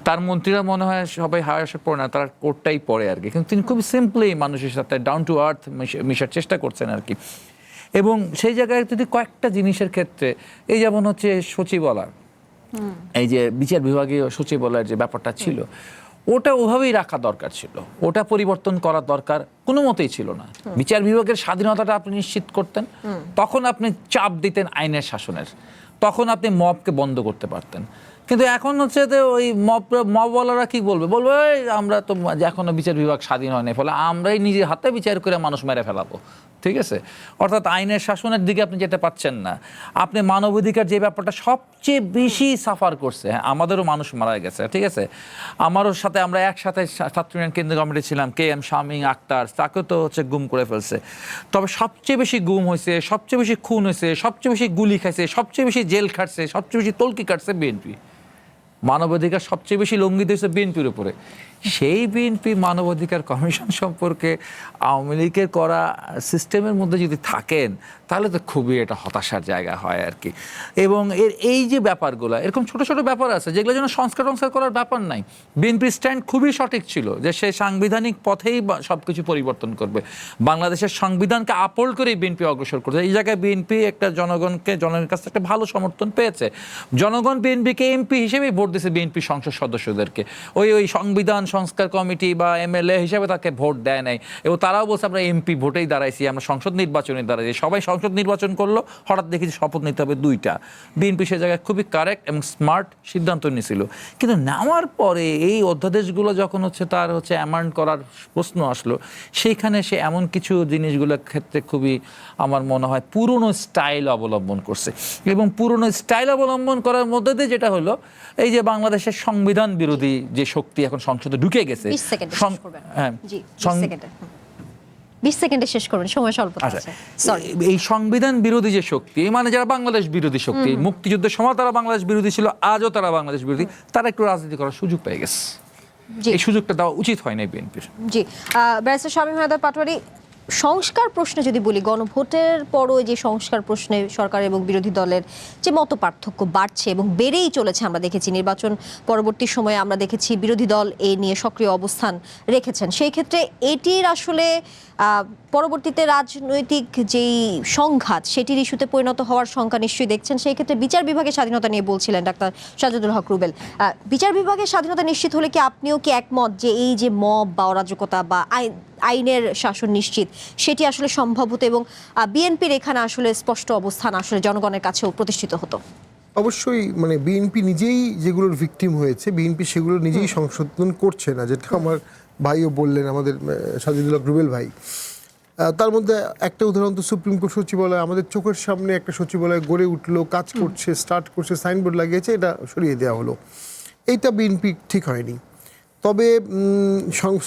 তার মন্ত্রীরা মনে হয় সবাই হাওয়াই শার্ট পরে না, তারা কোটটাই পরে আর কি। কিন্তু তিনি খুব সিম্পলি মানুষের সাথে ডাউন টু আর্থ মিশার চেষ্টা করছেন আর কি। এবং সেই জায়গায় যদি কয়েকটা জিনিসের ক্ষেত্রে, এই যেমন হচ্ছে সচিবালয়, এই যে বিচার বিভাগীয় সচিবালয়ের যে ব্যাপারটা ছিল, ওটা ওভাবেই রাখা দরকার ছিল, ওটা পরিবর্তন করার দরকার কোনো মতেই ছিল না। বিচার বিভাগের স্বাধীনতাটা আপনি নিশ্চিত করতেন, তখন আপনি চাপ দিতেন আইনের শাসনের, তখন আপনি মবকে বন্ধ করতে পারতেন। কিন্তু এখন হচ্ছে যে ওই মবওয়ালারা কি বলবে, এই আমরা তো এখনো বিচার বিভাগ স্বাধীন হয়নি, ফলে আমরাই নিজের হাতে বিচার করে মানুষ মেরে ফেলাবো। ঠিক আছে, অর্থাৎ আইনের শাসনের দিকে আপনি যেতে পারছেন না। আপনি মানবাধিকার যে ব্যাপারটা সবচেয়ে বেশি সাফার করছে, হ্যাঁ আমাদেরও মানুষ মারা গেছে, ঠিক আছে, আমারও সাথে আমরা একসাথে ছাত্র ইউনিয়ন কেন্দ্রীয় কমিটি ছিলাম, KM শামীম আক্তার, তাকে তো হচ্ছে গুম করে ফেলছে। তবে সবচেয়ে বেশি গুম হয়েছে, সবচেয়ে বেশি খুন হয়েছে, সবচেয়ে বেশি গুলি খাইছে, সবচেয়ে বেশি জেল খাটছে, সবচেয়ে বেশি তলকি কাটছে বিএনপি। মানবাধিকার সবচেয়ে বেশি লঙ্ঘিত হয়েছে বিএনপির উপরে। সেই বিএনপি মানবাধিকার কমিশন সম্পর্কে আওয়ামী লীগের করা সিস্টেমের মধ্যে যদি থাকেন, তাহলে তো খুবই এটা হতাশার জায়গা হয় আর কি। এবং এই যে ব্যাপারগুলো, এরকম ছোট ছোট ব্যাপার আছে যেগুলো যেন সংস্কার করার ব্যাপার নাই। বিএনপির স্ট্যান্ড খুবই সঠিক ছিল যে সে সাংবিধানিক পথেই সব কিছু পরিবর্তন করবে, বাংলাদেশের সংবিধানকে আপহোল্ড করেই বিএনপি অগ্রসর করছে। এই জায়গায় বিএনপি একটা জনগণের কাছে একটা ভালো সমর্থন পেয়েছে। জনগণ বিএনপিকে এমপি হিসেবেই ভোট দিয়েছে, বিএনপি সংসদ সদস্যদেরকে। ওই সংবিধান সংস্কার কমিটি বা MLA হিসেবে তাকে ভোট দেয় নাই। এবং তারাও বলছে আমরা এমপি ভোটেই দাঁড়াইছি, আমরা সংসদ নির্বাচনে দাঁড়াইছি। সবাই সংসদ নির্বাচন করলো, হঠাৎ দেখেছি শপথ নিতে হবে 2টা। বিএনপি সে জায়গায় খুবই কারেক্ট এবং স্মার্ট সিদ্ধান্ত নিয়েছিল। কিন্তু নেওয়ার পরে এই অধ্যাদেশগুলো যখন হচ্ছে তার হচ্ছে অ্যামেন্ড করার প্রশ্ন আসলো, সেইখানে সে এমন কিছু জিনিসগুলোর ক্ষেত্রে খুবই আমার মনে হয় পুরনো স্টাইল অবলম্বন করছে। এবং পুরনো স্টাইল অবলম্বন করার মধ্যে দিয়ে যেটা হলো, এই যে বাংলাদেশের সংবিধান বিরোধী যে শক্তি এখন সংসদে ঢুকে গেছে। 20 সেকেন্ডে শেষ করবেন। জি 20 সেকেন্ডে শেষ করবেন, সময় স্বল্প আছে। সরি, এই সংবিধান বিরোধী যে শক্তি, মানে যারা বাংলাদেশ বিরোধী শক্তি, মুক্তিযুদ্ধের সময় তারা বাংলাদেশ বিরোধী ছিল, আজও তারা বাংলাদেশ বিরোধী, তারা একটু রাজনীতি করার সুযোগ পেয়ে গেছে। এই সুযোগটা দেওয়া উচিত হয় না বিএনপির। জি, ব্যারিস্টার শামীম হায়দার পাটোয়ারি, সংস্কার প্রশ্নে যদি বলি, গণভোটের পরও যে সংস্কার প্রশ্নে সরকার এবং বিরোধী দলের যে মত পার্থক্য বাড়ছে এবং বেড়েই চলেছে, আমরা দেখেছি নির্বাচন পরবর্তী সময়ে আমরা দেখেছি বিরোধী দল এ নিয়ে সক্রিয় অবস্থান রেখেছেন। সেই ক্ষেত্রে এটির আসলে পরবর্তীতে রাজনৈতিক যেই সংঘাত, সেটির ইস্যুতে পরিণত হওয়ার শঙ্কা নিশ্চয়ই দেখছেন। সেই ক্ষেত্রে বিচার বিভাগের স্বাধীনতা নিয়ে বলছিলেন ডাক্তার সাজ্জাদুল হক রুবেল। বিচার বিভাগের স্বাধীনতা নিশ্চিত হলে কি আপনিও কি একমত যে এই যে মব বা অরাজকতা বা আইনের শাসন নিশ্চিত, সেটি আসলে সম্ভব হতো এবং বিএনপির এখানে আসলে স্পষ্ট অবস্থান আসলে জনগণের কাছেও প্রতিষ্ঠিত হতো? অবশ্যই, মানে বিএনপি নিজেই যেগুলোর ভিকটিম হয়েছে, বিএনপি সেগুলো নিজেই সংশোধন করছে না, যেটা আমার ভাইও বললেন, আমাদের সাজ্জাদুল হক রুবেল ভাই। তার মধ্যে একটা উদাহরণ তো সুপ্রিম কোর্ট সচিবালয়, আমাদের চোখের সামনে একটা সচিবালয় গড়ে উঠলো, কাজ করছে, স্টার্ট করছে, সাইনবোর্ড লাগিয়েছে, এটা সরিয়ে দেওয়া হলো। এইটা বিএনপি ঠিক হয়নি। তবে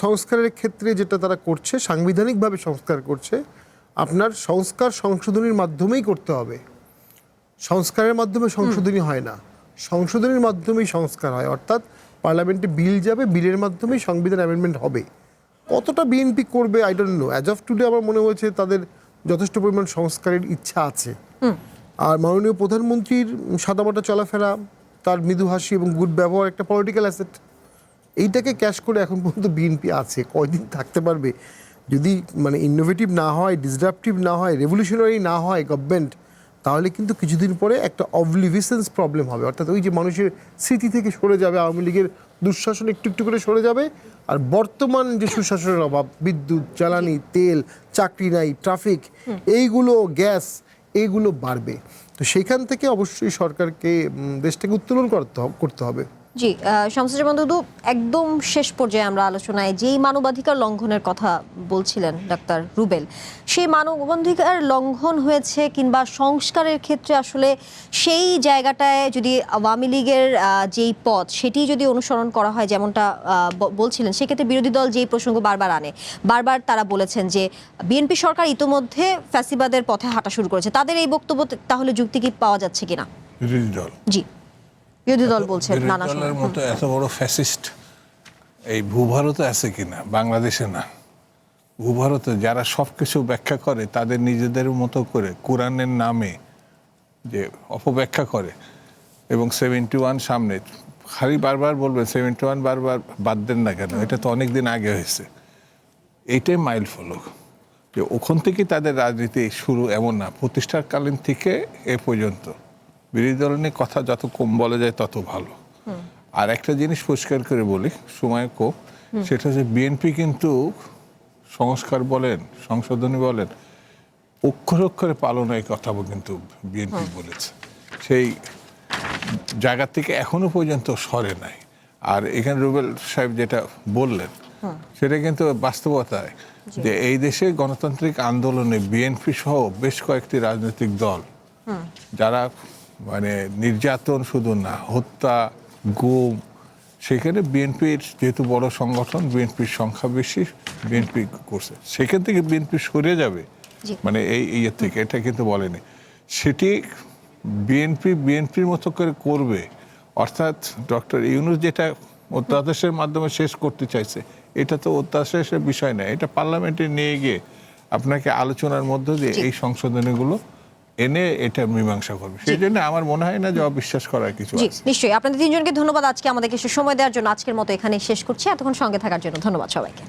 সংস্কারের ক্ষেত্রে যেটা তারা করছে, সাংবিধানিকভাবে সংস্কার করছে, আপনার সংস্কার সংশোধনীর মাধ্যমেই করতে হবে। সংস্কারের মাধ্যমে সংশোধনী হয় না, সংশোধনীর মাধ্যমেই সংস্কার হয়। অর্থাৎ পার্লামেন্টে বিল যাবে, বিলের মাধ্যমেই সংবিধান অ্যামেন্ডমেন্ট হবে। কতটা বিএনপি করবে I don't know. As of today আমার মনে হয়েছে তাদের যথেষ্ট পরিমাণ সংস্কারের ইচ্ছা আছে। আর মাননীয় প্রধানমন্ত্রীর সাদামাটা চলাফেরা, তার মৃদু হাসি এবং গুড ব্যবহার একটা পলিটিক্যাল অ্যাসেট। এইটাকে ক্যাশ করে এখন পর্যন্ত বিএনপি আছে। কয়দিন থাকতে পারবে যদি মানে ইনোভেটিভ না হয়, ডিসরাপটিভ না হয়, রেভলিউশনারি না হয় গভর্নমেন্ট, তাহলে কিন্তু কিছুদিন পরে একটা অবলিভিসেন্স প্রবলেম হবে। অর্থাৎ ওই যে মানুষের স্মৃতি থেকে সরে যাবে, আওয়ামী লীগের দুঃশাসন একটু একটু করে সরে যাবে, আর বর্তমান যে সুশাসনের অভাব, বিদ্যুৎ, জ্বালানি, তেল, চাকরি নাই, ট্রাফিক, এইগুলো, গ্যাস, এইগুলো বাড়বে। তো সেইখান থেকে অবশ্যই সরকারকে দেশটাকে উত্তোলন করতে হবে। জি, শামসুজ্জামান দুদু, একদম শেষ পর্যায়ে আমরা আলোচনায় যেই মানবাধিকার লঙ্ঘনের কথা বলছিলেন ডাক্তার রুবেল, সেই মানবাধিকার লঙ্ঘন হয়েছে কিংবা সংস্কারের ক্ষেত্রে আসলে সেই জায়গাটায় যদি আওয়ামী লীগের যেই পথ, সেটি যদি অনুসরণ করা হয় যেমনটা বলছিলেন, সেক্ষেত্রে বিরোধী দল যেই প্রসঙ্গ বারবার তারা বলেছেন যে বিএনপি সরকার ইতোমধ্যে ফ্যাসিবাদের পথে হাঁটা শুরু করেছে। তাদের এই বক্তব্য তাহলে যুক্তি কি পাওয়া যাচ্ছে কিনা? বিরোধী দল, জি, বিরোধী দল বলছেন নানা দলের মতো এত বড় ফ্যাসিস্ট এই ভূভারতে আছে কিনা, বাংলাদেশে না। ভূভারতে যারা সবকিছু ব্যাখ্যা করে, তাদের নিজেদের মতো করে কোরআনের নামে যে অপব্যাখ্যা করে, এবং 71 সামনে খালি বারবার বলবে 71 বারবার বাদ দেন না কেন, এটা তো অনেক দিন আগে হয়েছে। এইটাই মাইল ফলক যে ওখান থেকে তাদের রাজনীতি শুরু, এমন না, প্রতিষ্ঠাকালীন থেকে এ পর্যন্ত বিরোধী দল নিয়ে কথা যত কম বলা যায় তত ভালো। আর একটা জিনিস পরিষ্কার করে বলি, সময় কম, সেটা হচ্ছে বিএনপি কিন্তু সংস্কার বলেন, সংশোধনী বলেন, অক্ষরে অক্ষরে পালনের কথা কিন্তু বিএনপি বলেছে। সেই জায়গা থেকে এখনো পর্যন্ত সরে নাই। আর এখানে রুবেল সাহেব যেটা বললেন সেটা কিন্তু বাস্তবতায় যে এই দেশে গণতান্ত্রিক আন্দোলনে বিএনপি সহ বেশ কয়েকটি রাজনৈতিক দল যারা মানে নির্যাতন শুধু না, হত্যা, গুম, সেখানে বিএনপির যেহেতু বড় সংগঠন, বিএনপির সংখ্যা বেশি, বিএনপি করছে, সেখান থেকে বিএনপি সরে যাবে মানে এই ইয়ে থেকে, এটা কিন্তু বলেনি। সেটি বিএনপির মতো করে করবে, অর্থাৎ ডক্টর ইউনূস যেটা অধ্যাদেশের মাধ্যমে শেষ করতে চাইছে, এটা তো অধ্যাদেশের বিষয় না, এটা পার্লামেন্টে নিয়ে গিয়ে আপনাকে আলোচনার মধ্য দিয়ে এই সংশোধনীগুলো এনে এটা মীমাংসা করবে। সেই জন্য আমার মনে হয় না যে অবিশ্বাস করার কিছু জি আছে। নিশ্চয়ই। আপনাদের তিনজনকে ধন্যবাদ আজকে আমাদেরকে সময় দেওয়ার জন্য। আজকের মতো এখানে শেষ করছি। এতক্ষণ সঙ্গে থাকার জন্য ধন্যবাদ সবাইকে।